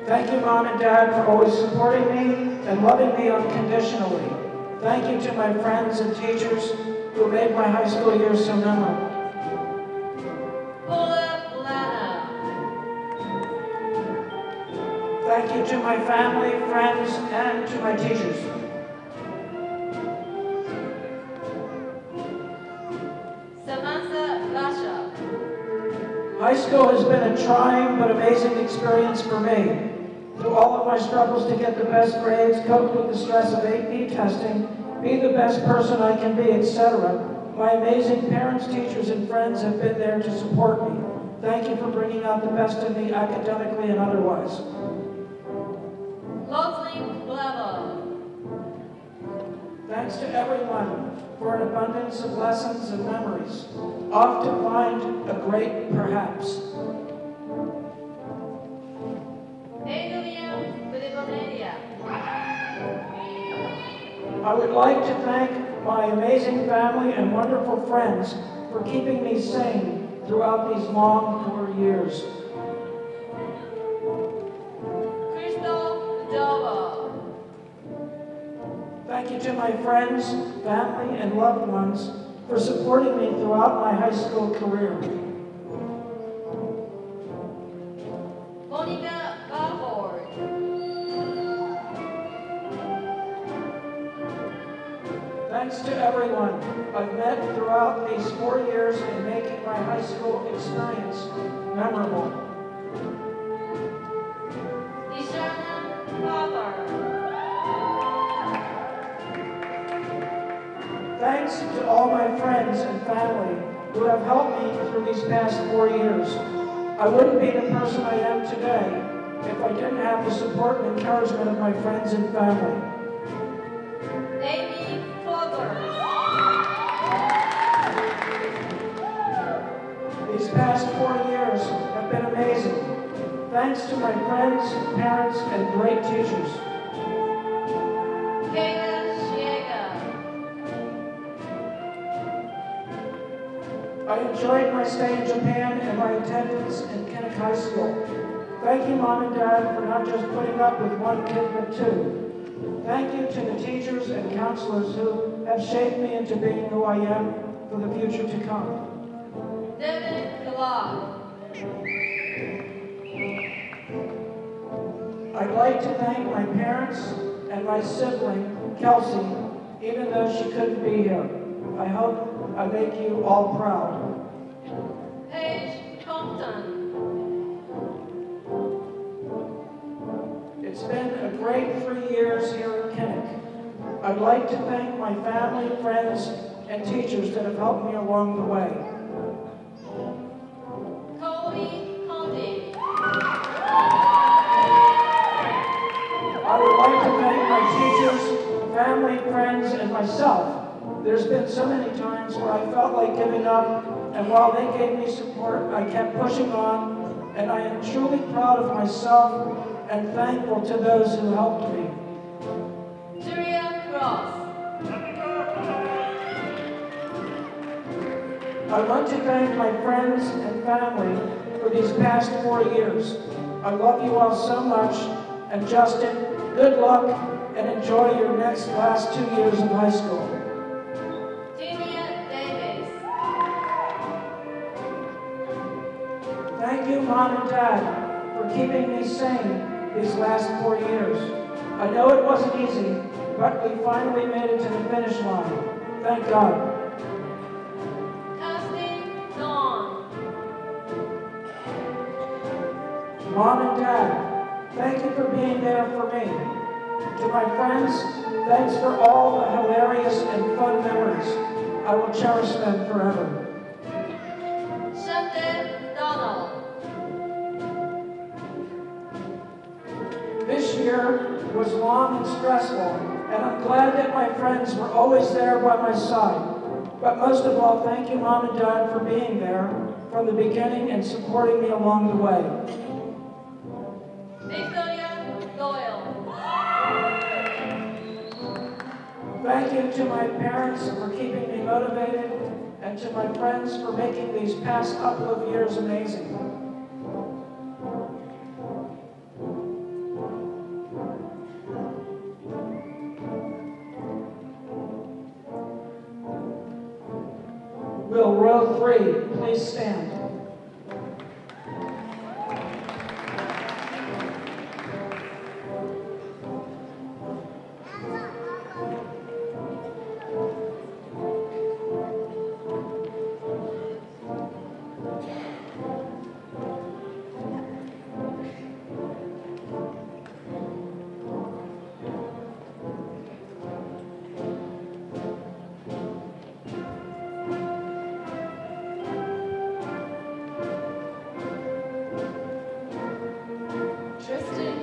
Thank you, Mom and Dad, for always supporting me and loving me unconditionally. Thank you to my friends and teachers who made my high school years so memorable. Thank you to my family, friends, and to my teachers. Samantha Lasha. High school has been a trying but amazing experience for me. Through all of my struggles to get the best grades, cope with the stress of AP testing, be the best person I can be, etc., my amazing parents, teachers, and friends have been there to support me. Thank you for bringing out the best in me academically and otherwise. Loveling Bleva. Thanks to everyone for an abundance of lessons and memories. Off to find a great perhaps. Adrian Brigomedia. I would like to thank my amazing family and wonderful friends for keeping me sane throughout these long 4 years. Thank you to my friends, family, and loved ones for supporting me throughout my high school career. Monica Baford. Thanks to everyone I've met throughout these 4 years in making my high school experience memorable. Ishana Father. Thanks to all my friends and family who have helped me through these past 4 years. I wouldn't be the person I am today if I didn't have the support and encouragement of my friends and family. Amy Fogler. These past 4 years have been amazing. Thanks to my friends, parents, and great teachers. Kayla Shiega. I enjoyed my stay in Japan and my attendance in Kinnick High School. Thank you, Mom and Dad, for not just putting up with one kid, but two. Thank you to the teachers and counselors who have shaped me into being who I am for the future to come. David Kellogg. I'd like to thank my parents and my sibling, Kelsey, even though she couldn't be here. I hope I make you all proud. Paige Compton. It's been a great 3 years here at Kinnick. I'd like to thank my family, friends, and teachers that have helped me along the way. Colby Condi. I would like to thank my teachers, family, friends, and myself. There's been so many times where I felt like giving up, and while they gave me support, I kept pushing on, and I am truly proud of myself and thankful to those who helped me. Julia Cross. I want to thank my friends and family for these past 4 years. I love you all so much, and Justin, good luck, and enjoy your last 2 years of high school. Thank you, Mom and Dad, for keeping me sane these last 4 years. I know it wasn't easy, but we finally made it to the finish line. Thank God. Mom and Dad, thank you for being there for me. To my friends, thanks for all the hilarious and fun memories. I will cherish them forever. Shunde Donald. This year was long and stressful, and I'm glad that my friends were always there by my side. But most of all, thank you, Mom and Dad, for being there from the beginning and supporting me along the way. Victoria Doyle. Thank you to my parents for keeping me motivated, and to my friends for making these past couple of years amazing. Will row 3 please stand?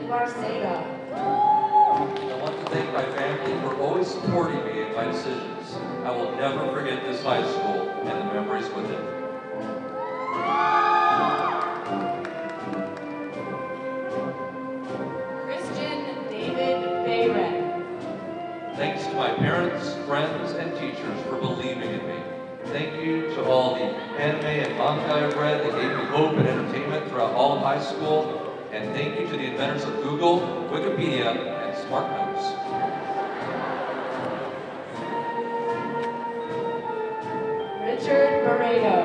Marceda. I want to thank my family for always supporting me in my decisions. I will never forget this high school and the memories with it. Christian David Bayren. Thanks to my parents, friends, and teachers for believing in me. Thank you to all the anime and manga I've read that gave me hope and entertainment throughout all of high school. And thank you to the inventors of Google, Wikipedia, and Smart Notes. Richard Barreto.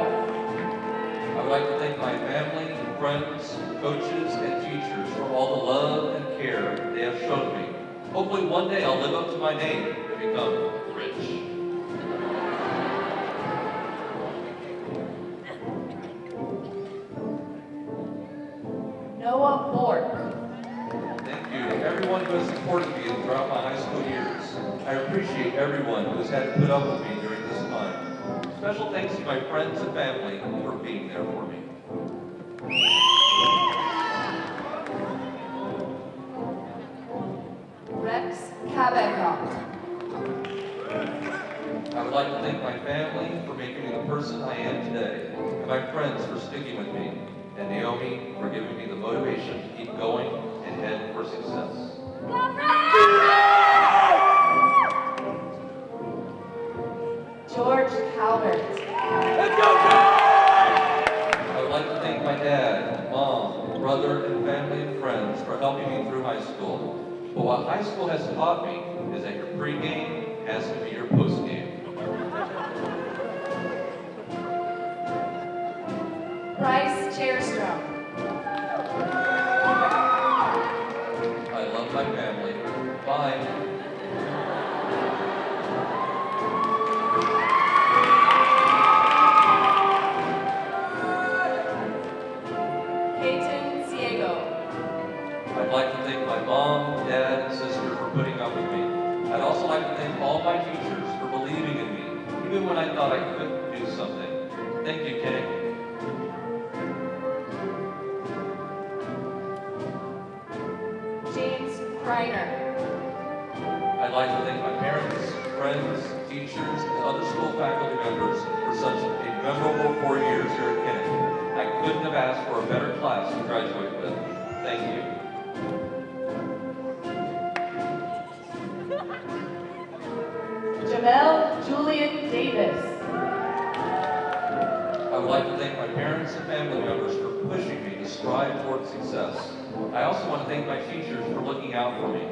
I would like to thank my family, friends, coaches, and teachers for all the love and care they have shown me. Hopefully one day I'll live up to my name and become rich. Noah Bork. Thank you to everyone who has supported me throughout my high school years. I appreciate everyone who has had to put up with me during this time. Special thanks to my friends and family for being there for me. Rex Cabecott. I would like to thank my family for making me the person I am today, and my friends for sticking with me, and Naomi for giving me the motivation to keep going and head for success. George Calvert. Let's go, George! I would like to thank my dad, mom, brother, and family and friends for helping me through high school. But what high school has taught me is that your pregame has to be your postgame. Bryce Cherstrom. I love my family. Bye. Peyton Ciego. I'd like to thank my mom, dad, and sister for putting up with me. I'd also like to thank all my teachers for believing in me, even when I thought I couldn't do something. Thank you, Kenny. James Kreiner. I'd like to thank my parents, friends, teachers, and other school faculty members for such a memorable 4 years here at Kennedy. I couldn't have asked for a better class to graduate with. Thank you. Jamel Julian Davis. I would like to thank my parents and family members for pushing me to strive towards success. I also want to thank my teachers for looking out for me.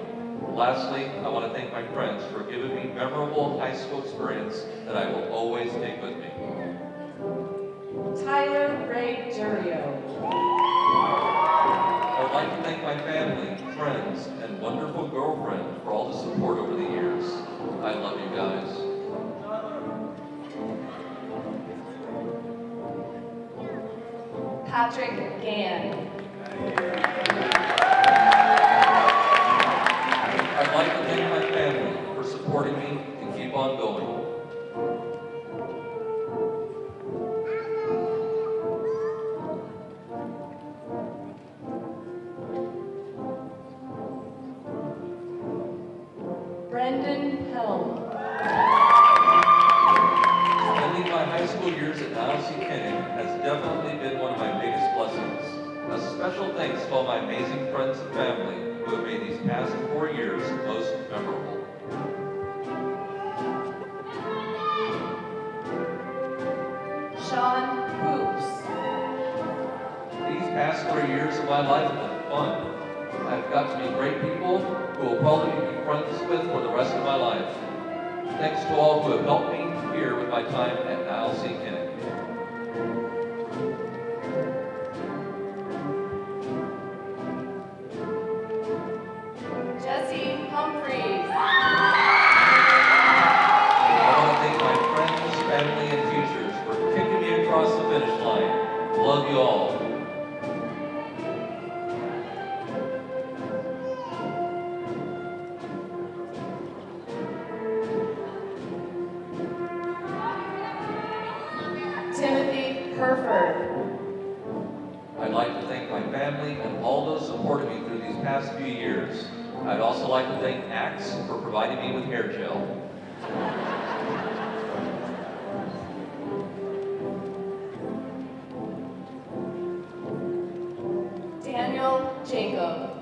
Lastly, I want to thank my friends for giving me memorable high school experience that I will always take with me. Tyler Ray Durio. I would like to thank my family, friends, and wonderful girlfriend for all the support over the years. I love you guys. Patrick Gann. I'd like to thank my family for supporting me to keep on going. school years at Niles C. Kinnick has definitely been one of my biggest blessings. A special thanks to all my amazing friends and family who have made these past 4 years most memorable. Sean Hoops. These past 4 years of my life have been fun. I've got to meet great people who will probably be friends with for the rest of my life. Thanks to all who have helped me here with my time at Niles C. Kinnick. Jesse Humphreys. I want to thank my friends, family, and teachers for kicking me across the finish line. Love you all. Timothy Herford. I'd like to thank my family and all those supported me through these past few years. I'd also like to thank Axe for providing me with hair gel. Daniel Jacob.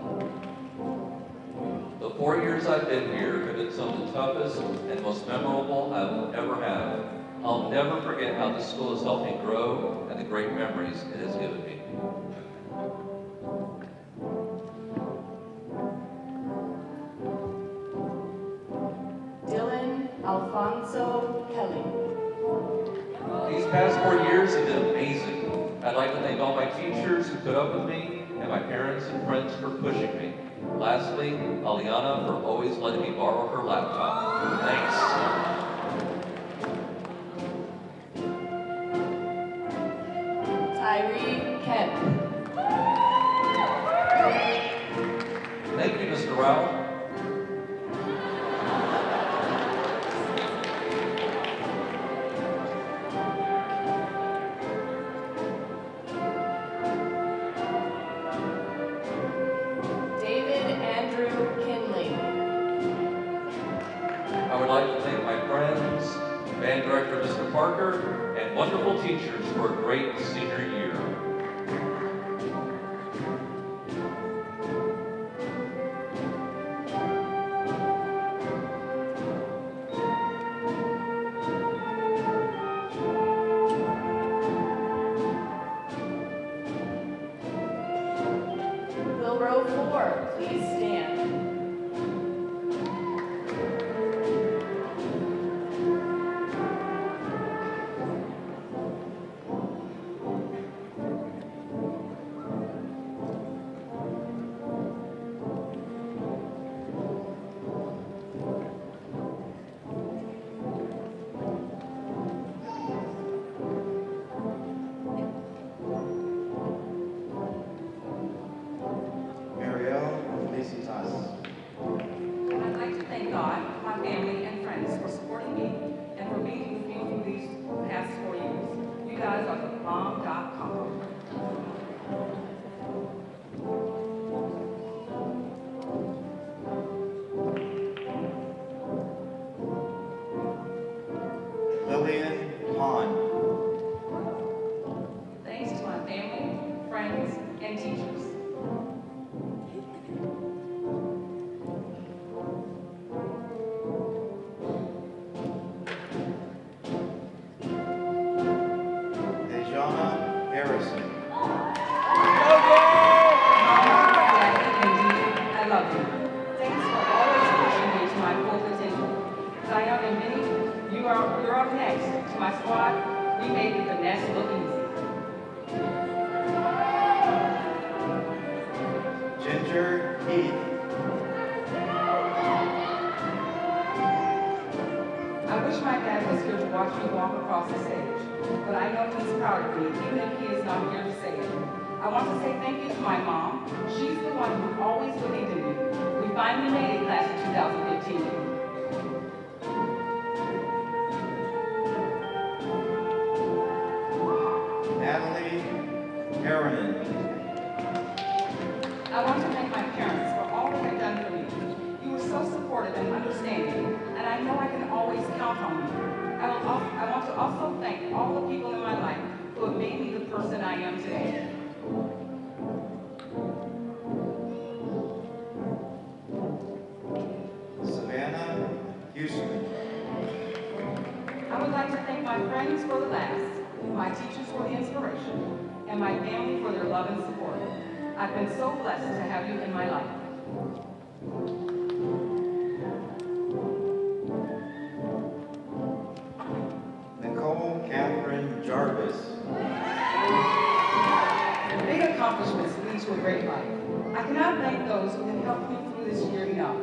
The 4 years I've been here have been some of the toughest and most memorable I've ever had. I'll never forget how this school has helped me grow and the great memories it has given me. Dylan Alfonso Kelly. These past 4 years have been amazing. I'd like to thank all my teachers who put up with me and my parents and friends for pushing me. Lastly, Aliana for always letting me borrow her laptop. Thanks. Tyree Kemp. Thank you, Mr. Rao. David Andrew Kinley. I would like to thank my friends, band director Mr. Parker, and wonderful teachers for a great senior year. Will row 4, please stand. Marielle Felicitas. I'd like to thank God, my family, and friends for supporting me and for being with me through these past 4 years. You guys are the bomb.com. Lillian Hahn. Thanks to my family, friends, and teachers. Dejana Harrison. I love you. Thanks for always pushing me to my full potential. Zion and Vinny, you're up next. To my squad, we made the finesse look easy. Ginger Heath. I wish my dad was here to watch me walk across the stage, but I know he's proud of me, even if he is not here to say it. I want to say thank you to my mom. She's the one who always believed in me. We finally made it, class of 2015. Natalie Aaronin. I want to thank my parents for all that they've done for me. You were so supportive and understanding, and I know I can always count on you. I want to also thank all the people laughs, my teachers for the inspiration, and my family for their love and support. I've been so blessed to have you in my life. Nicole Catherine Jarvis. Big accomplishments lead to a great life. I cannot thank those who have helped me through this year enough.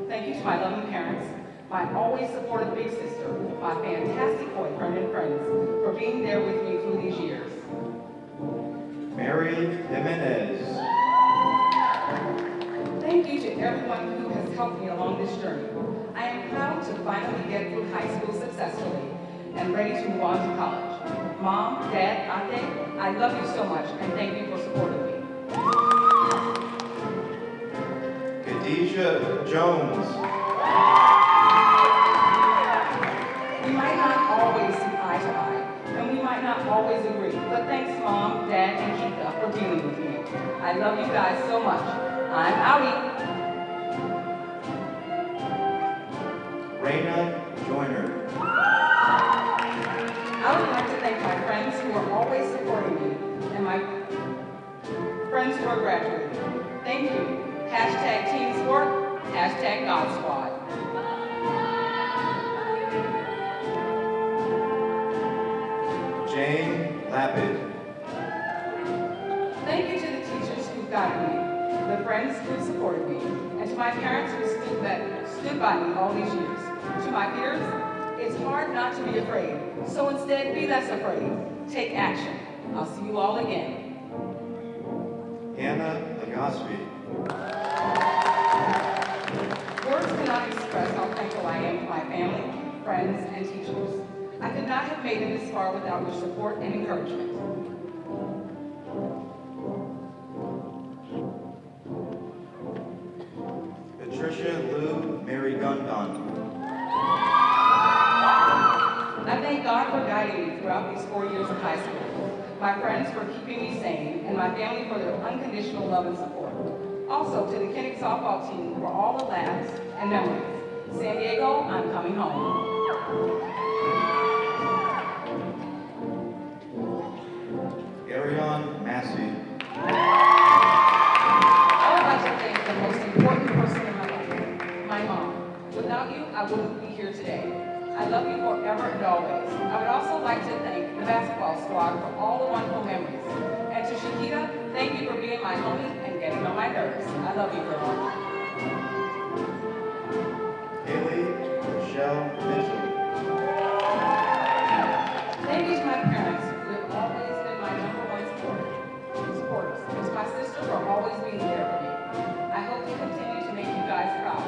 Thank you to my loving parents, my always supportive big sister, my fantastic boyfriend and friends for being there with me through these years. Mary Jimenez. Thank you to everyone who has helped me along this journey. I am proud to finally get through high school successfully and ready to move on to college. Mom, Dad, Ate, I love you so much and thank you for supporting me. Khadijah Jones. We might not always see eye to eye, and we might not always agree, but thanks Mom, Dad, and Keitha for dealing with me. I love you guys so much. I'm outie. Raina Joyner. I would like to thank my friends who are always supporting me and my friends who are graduating. Thank you. Hashtag Team Sport, hashtag God Squad. Jane Lapid. Thank you to the teachers who guided me, the friends who supported me, and to my parents who stood by me all these years. To my peers, it's hard not to be afraid, so instead be less afraid. Take action. I'll see you all again. Hannah Legaspi. Words cannot express how thankful I am to my family, friends, and teachers. I could not have made it this far without your support and encouragement. Patricia Lou Mary Gundon. I thank God for guiding me throughout these 4 years of high school, my friends for keeping me sane, and my family for their unconditional love and support. Also to the Kinnick softball team for all the laughs and memories. San Diego, I'm coming home. Arion Massey. I would like to thank the most important person in my life, my mom. Without you, I wouldn't be here today. I love you forever and always. I would also like to thank the basketball squad for all the wonderful memories. And to Shakita, thank you for being my homie and getting on my nerves. I love you, girl. Haley Michelle Mitchell. Thank you to my parents who have always been my #1 supporters. And to my sister for always being there for me. I hope to continue to make you guys proud.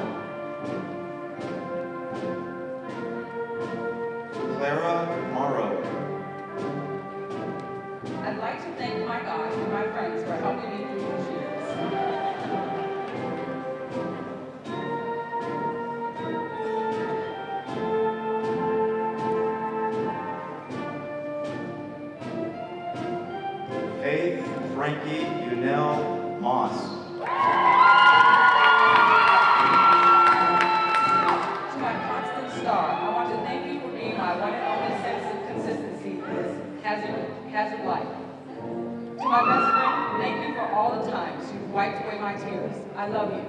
Clara Morrow. I'd like to thank my God and my friends for helping me through these years. Faith Frankie Unell Moss. To my constant star, I want to thank you for being my one and only sense of consistency in this hazard life. To my best friend, thank you for all the times you've wiped away my tears. I love you.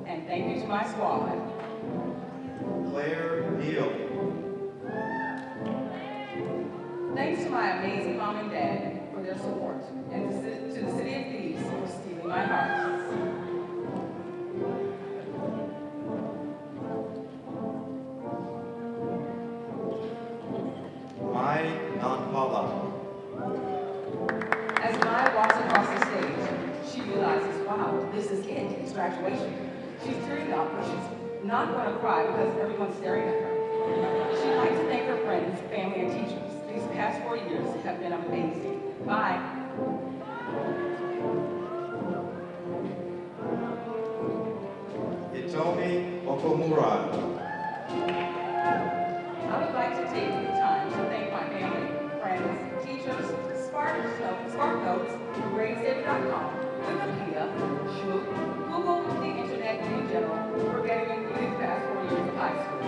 And thank you to my squad. Claire Neal. Thanks to my amazing mom and dad for their support, and to the City of Thieves for stealing my heart. Mai Nanpala. As Maya walks across the stage, she realizes, wow, this is it, it's graduation. She's tearing up, but she's not going to cry because everyone's staring at her. She'd like to thank her friends, family, and teachers. These past 4 years have been amazing. Bye. Hitomi Okomura. I would like to take the time to thank my family, friends, teachers, SparkNotes, GradeSaver.com, Wikipedia, Shmoop, Google, the internet in general, for getting me through these past 4 years of high school.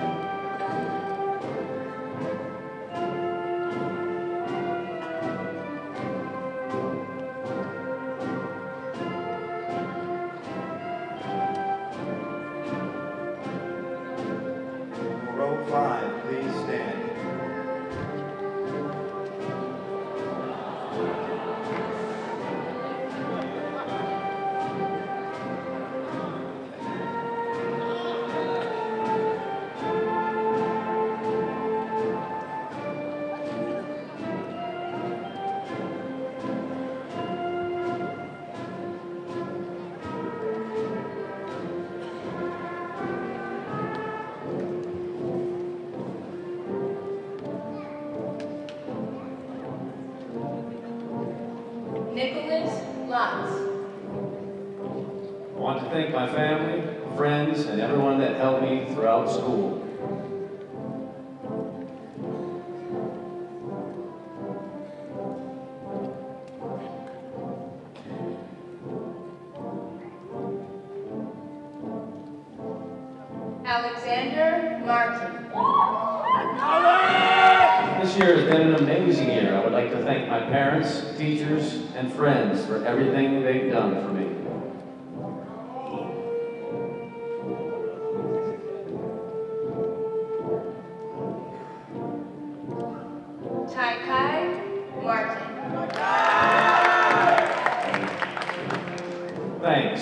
want to thank my family, friends, and everyone that helped me throughout school. Alexander Martin. This year has been an amazing year. I would like to thank my parents, teachers, and friends for everything they've done for me. Taikai Martin. Thanks.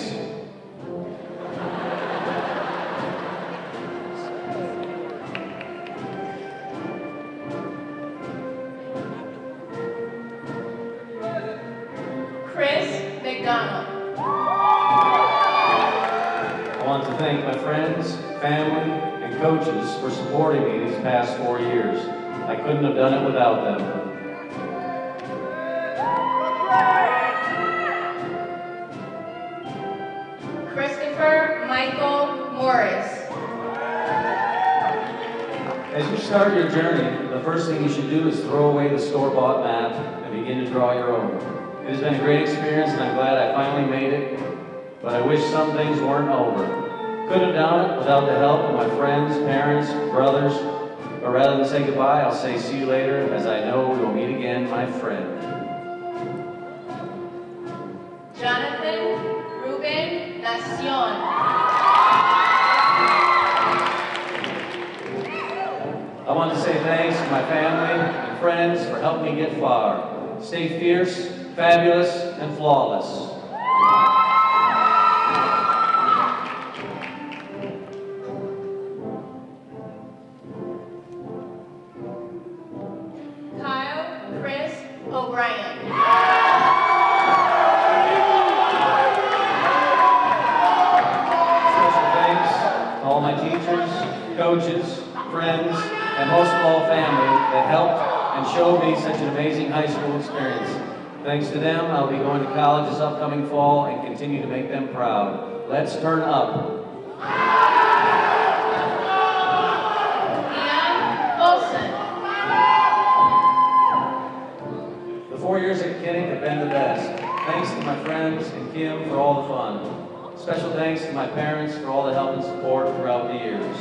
Chris McDonald. I want to thank my friends, family, and coaches for supporting me these past 4 years. I couldn't have done it without them. Christopher Michael Morris. As you start your journey, the first thing you should do is throw away the store-bought map and begin to draw your own. It has been a great experience, and I'm glad I finally made it, but I wish some things weren't over. Couldn't have done it without the help of my friends, parents, brothers, but rather than say goodbye, I'll say see you later, as I know we will meet again, my friend. Jonathan Ruben Nacion. I want to say thanks to my family and friends for helping me get far. Stay fierce, fabulous, and flawless. Kyle Chris O'Brien. Special thanks to all my teachers, coaches, friends, and most of all family that helped and showed me such an amazing high school experience. Thanks to them, I'll be going to college this upcoming fall and continue to make them proud. Let's turn up. Ian Olson. The 4 years at Kinnick have been the best. Thanks to my friends and Kim for all the fun. Special thanks to my parents for all the help and support throughout the years.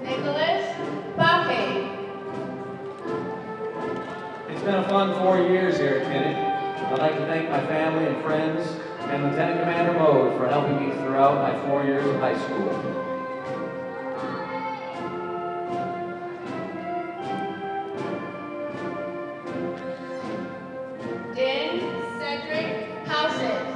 Nicholas Buffy. It's been a fun 4 years here at Kinnick. I'd like to thank my family and friends and Lieutenant Commander Mode for helping me throughout my 4 years of high school. Din Cedric Houses.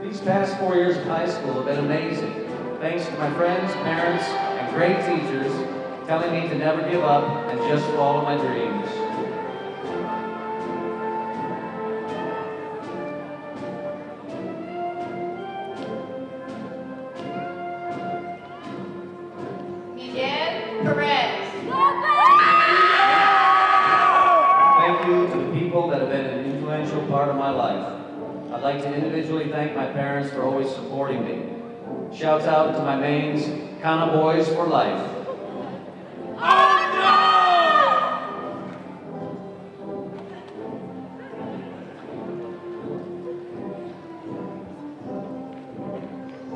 These past 4 years of high school have been amazing. Thanks to my friends, parents, and great teachers telling me to never give up and just follow my dreams. Miguel Perez. Thank you to the people that have been an influential part of my life. I'd like to individually thank my parents for always supporting me. Shouts out to my mains, Kana Boys for life.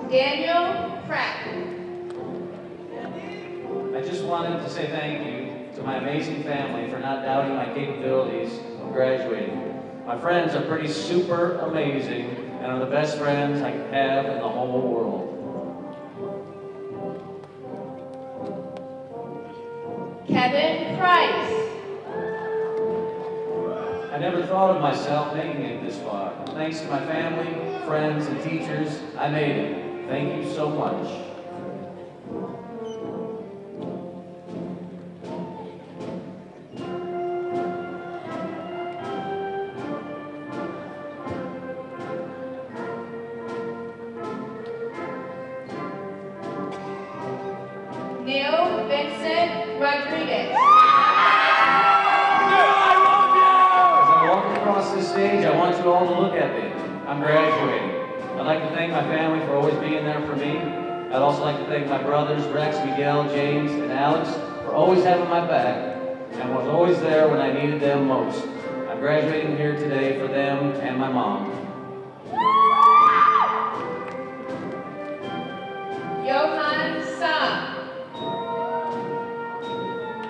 Daniel Pratt. I just wanted to say thank you to my amazing family for not doubting my capabilities of graduating. My friends are pretty super amazing and are the best friends I could have in the whole world. Kevin Price. I never thought of myself making it this far. Thanks to my family, friends, and teachers, I made it. Thank you so much. Neil Vincent Rodriguez. across this stage, I want you all to look at me. I'm graduating. I'd like to thank my family for always being there for me. I'd also like to thank my brothers, Rex, Miguel, James, and Alex, for always having my back and was always there when I needed them most. I'm graduating here today for them and my mom. Johan Sa.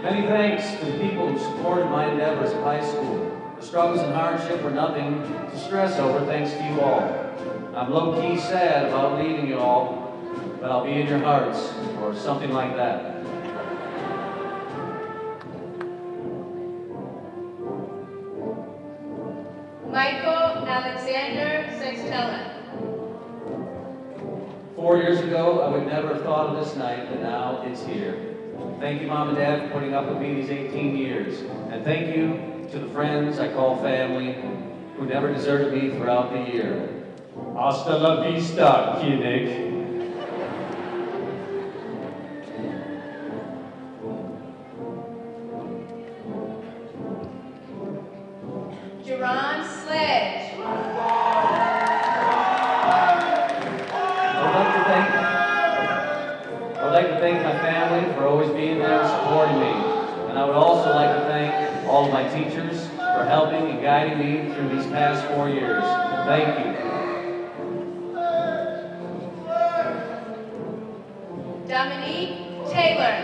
Many thanks to the people who supported my endeavors at high school. The struggles and hardship were nothing to stress over thanks to you all. I'm low-key sad about leaving you all, but I'll be in your hearts, or something like that. Michael Alexander Sextella. 4 years ago, I would never have thought of this night, but now it's here. Thank you, Mom and Dad, for putting up with me these 18 years. And thank you to the friends I call family who never deserted me throughout the year. Hasta la vista, Kinnick. Jerron Sledge. I'd like to thank my family for always being there and supporting me. And I would also like to thank all of my teachers for helping and guiding me through these past 4 years. Thank you. Dominique Taylor.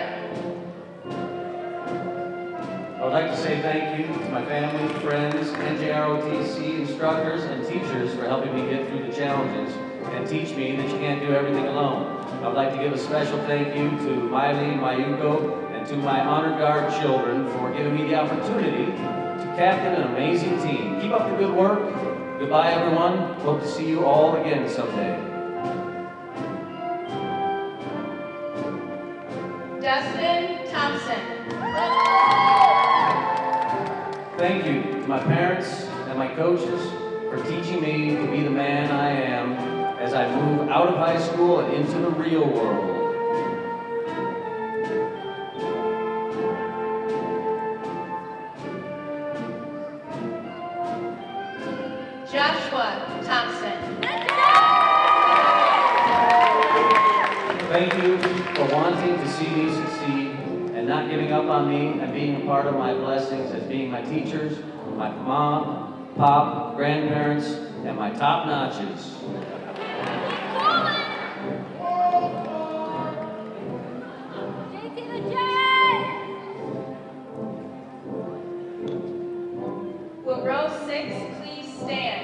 I would like to say thank you to my family, friends, NJROTC instructors, and teachers for helping me get through the challenges and teach me that you can't do everything alone. I would like to give a special thank you to Miley, Mayuko, and to my honor guard children for giving me the opportunity to captain an amazing team. Keep up the good work. Goodbye, everyone. Hope to see you all again someday. Dustin Thompson. Thank you to my parents and my coaches for teaching me to be the man I am as I move out of high school and into the real world. Joshua Thompson. Thank you for wanting to see me succeed and not giving up on me and being a part of my blessings as being my teachers, my mom, pop, grandparents, and my top notches. Will row 6 please stand?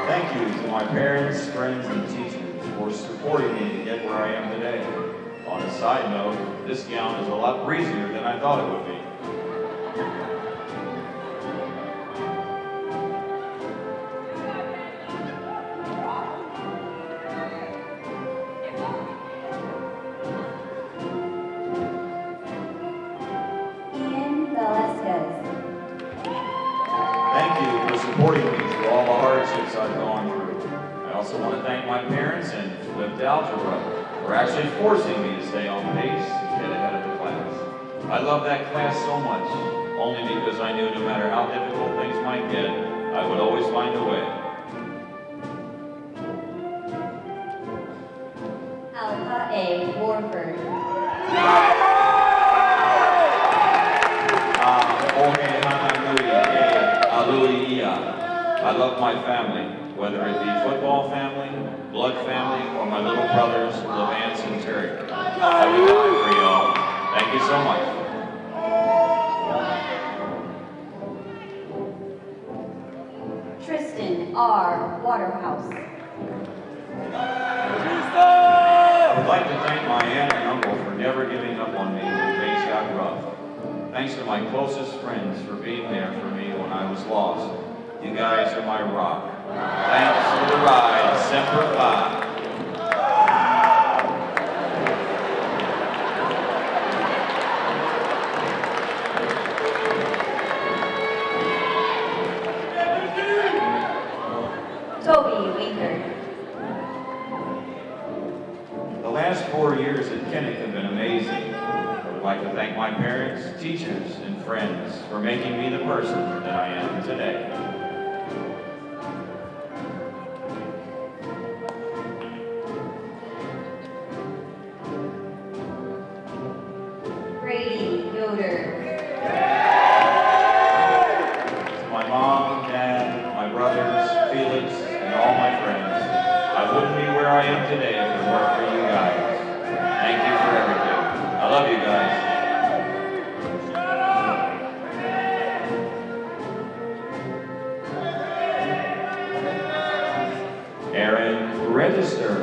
Thank you to my parents, friends, and teachers for supporting me to get where I am today. On a side note, this gown is a lot breezier than I thought it would be. Ian Velasquez. Thank you for supporting me through all the hardships I've gone through. I also want to thank my parents and flipped algebra for actually forcing me to stay on pace and get ahead of the class. I love that class so much, only because I knew no matter how difficult things might get, I would always find a way. Alpha A. Warford. I love my family, whether it be football family, blood family, or my little brothers, Levance and Terry. I would die for y'all. Thank you so much. Tristan R. Waterhouse. I would like to thank my aunt and uncle for never giving up on me when things got rough. Thanks to my closest friends for being there for me when I was lost. You guys are my rock. Thanks for the ride, Semper Fi. Toby Winker. The last 4 years at Kinnick have been amazing. I would like to thank my parents, teachers, and friends for making me the person that I am today. Brady Yoder. To my mom, dad, my brothers, Felix, and all my friends, I wouldn't be where I am today if it weren't for you guys. Thank you for everything. I love you guys. Aaron Register.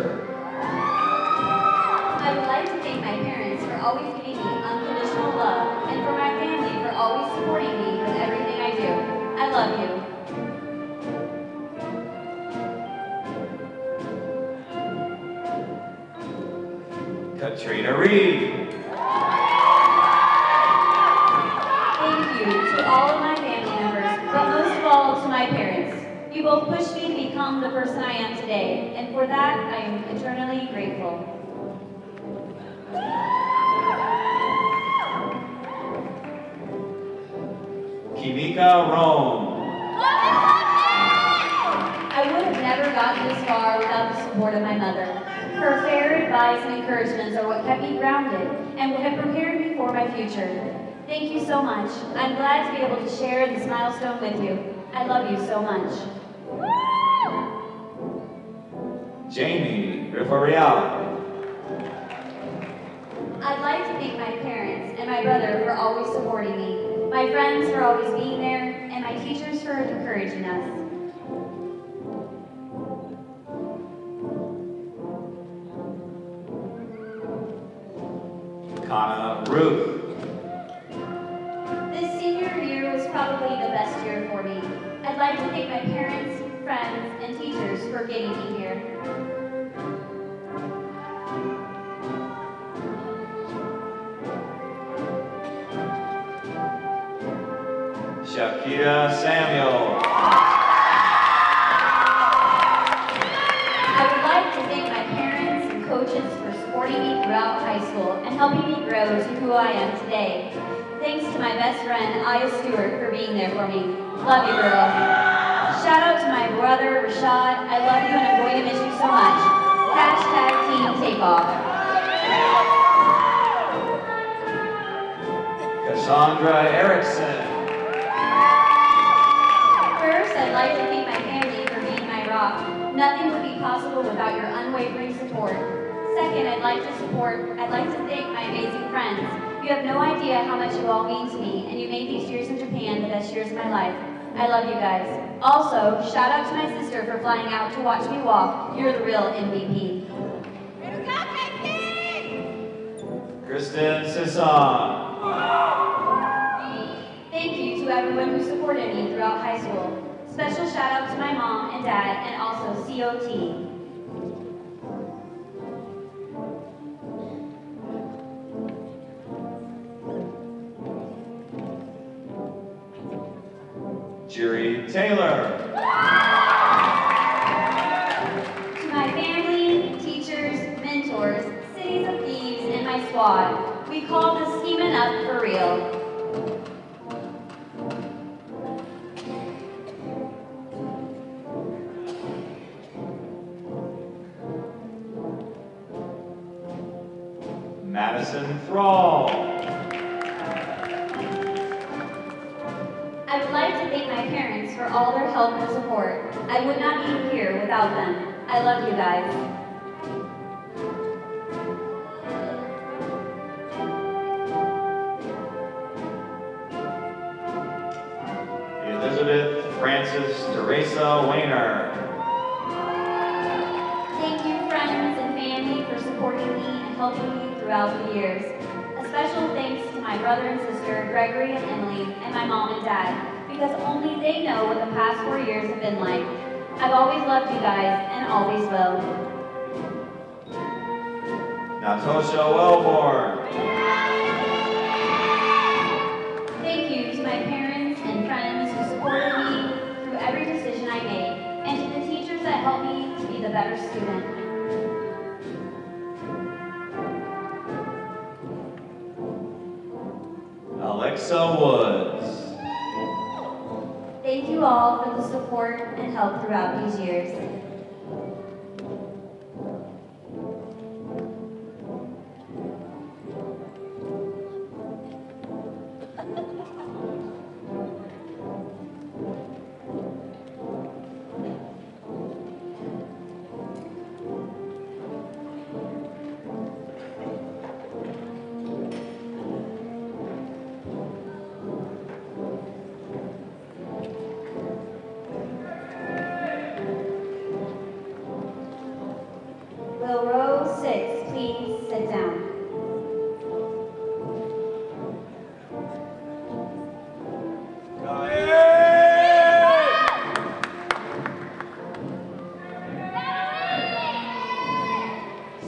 I would like to thank my parents for always giving me unconditional love and for my family for always supporting me with everything I do. I love you. Katrina Reed. Thank you to all of my family members, but most of all to my parents. You both pushed me to become the person I am today, and for that I am eternally grateful. Kimika Rome. I would have never gotten this far without the support of my mother. Her fair advice and encouragements are what kept me grounded and what have prepared me for my future. Thank you so much. I'm glad to be able to share this milestone with you. I love you so much. Jamie Rifarial. I'd like to thank my parents and my brother for always supporting me, my friends for always being there, and my teachers for encouraging us. Kana Ruth. This senior year was probably the best year for me. I'd like to thank my parents, friends, and teachers for getting me here. Shakira Samuel. I would like to thank my parents and coaches for supporting me throughout high school and helping me grow to who I am today. Thanks to my best friend, Aya Stewart, for being there for me. Love you, girl. Shout out to my brother, Rashad. I love you and I'm going to miss you so much. Hashtag Team Takeoff. Cassandra Erickson. First, I'd like to thank my family for being my rock. Nothing would be possible without your unwavering support. Second, I'd like to thank my amazing friends. You have no idea how much you all mean to me, and you made these years in Japan the best years of my life. I love you guys. Also, shout out to my sister for flying out to watch me walk. You're the real MVP. Kristen Sisson. Thank you to everyone who supported me throughout high school. Special shout out to my mom and dad, and also COT. Jerry Taylor. To my family, teachers, mentors, Cities of Thieves, and my squad, we call this scheming up for real. Madison Thrall. I would like to thank my parents for all their help and support. I would not be here without them. I love you guys. Elizabeth Francis Teresa Weiner. Thank you, friends and family, for supporting me welcomed me throughout the years. A special thanks to my brother and sister, Gregory and Emily, and my mom and dad, because only they know what the past 4 years have been like. I've always loved you guys, and always will. Natosha Wellborn. Thank you to my parents and friends who supported me through every decision I made, and to the teachers that helped me to be the better student. Alexa Woods. Thank you all for the support and help throughout these years. Will row 6 please sit down?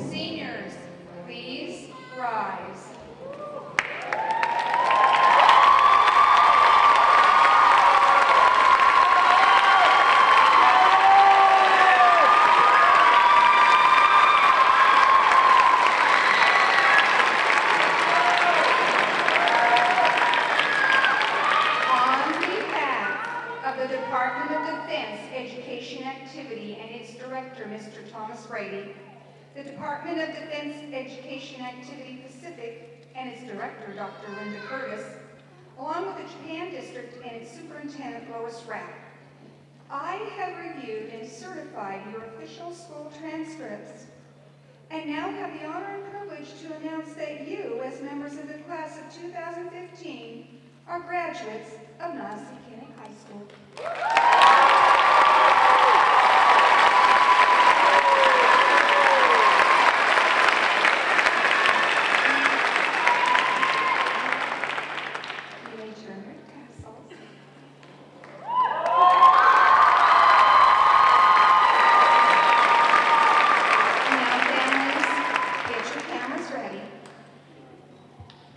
Seniors, please rise. On behalf of the Department of Defense Education Activity and its director, Mr. Thomas Brady, the Department of Defense Education Activity Pacific and its director, Dr. Linda Curtis, along with the Japan District and its superintendent, Lois Rapp, I have reviewed and certified your official school transcripts, and now have the honor and privilege to announce that you, as members of the class of 2015, are graduates of Nassau County High School. You may turn your tassels. Now, families, get your cameras ready.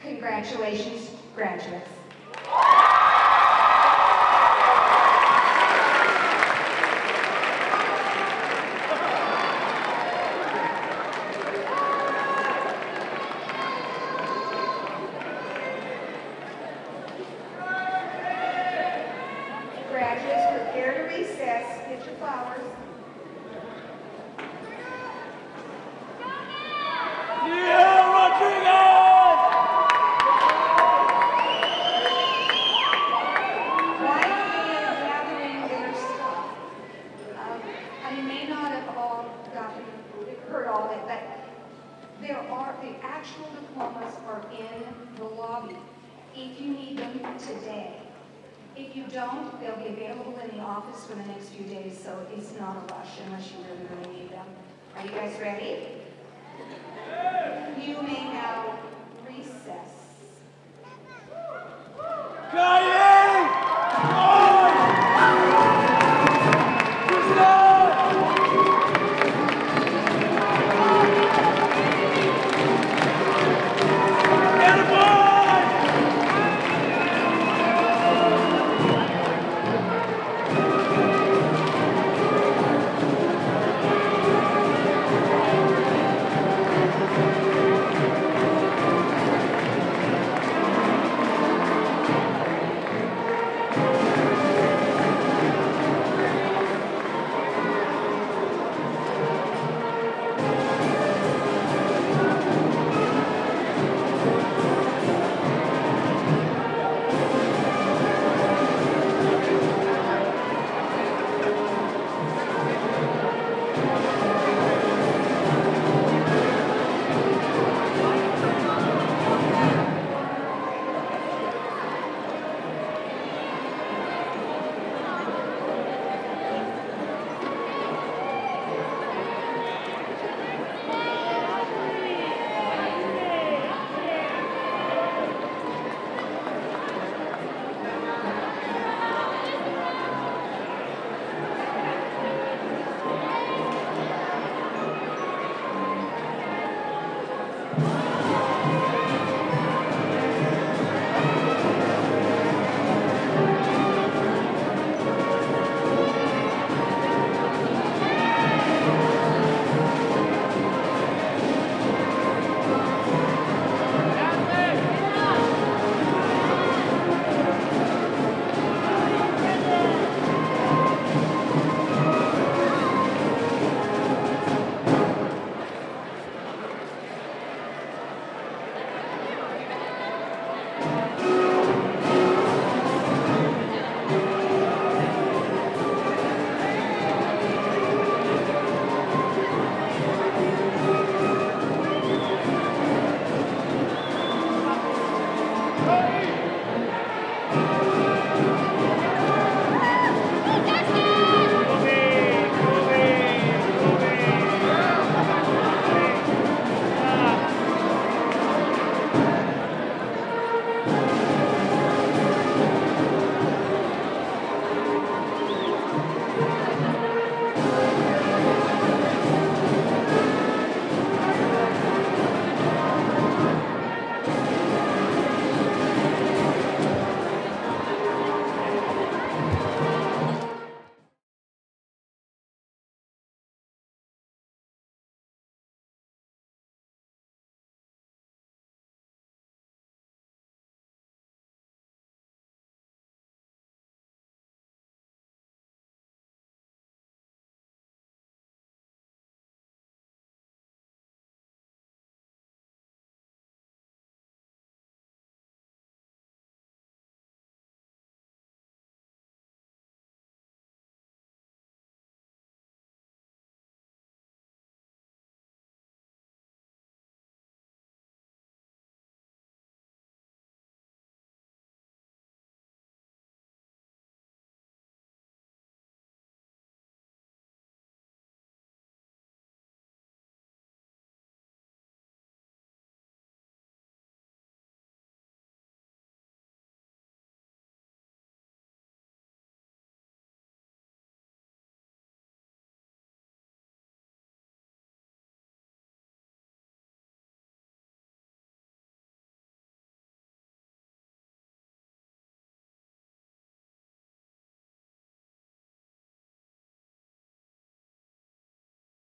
Congratulations, graduates. Graduates, prepare to recess. Get your flowers. Quietly gathering their stuff. You may not have all heard all of it, but the actual diplomas are in the lobby if you need them today. If you don't, they'll be available in the office for the next few days, so it's not a rush unless you really, really need them. Are you guys ready? You may now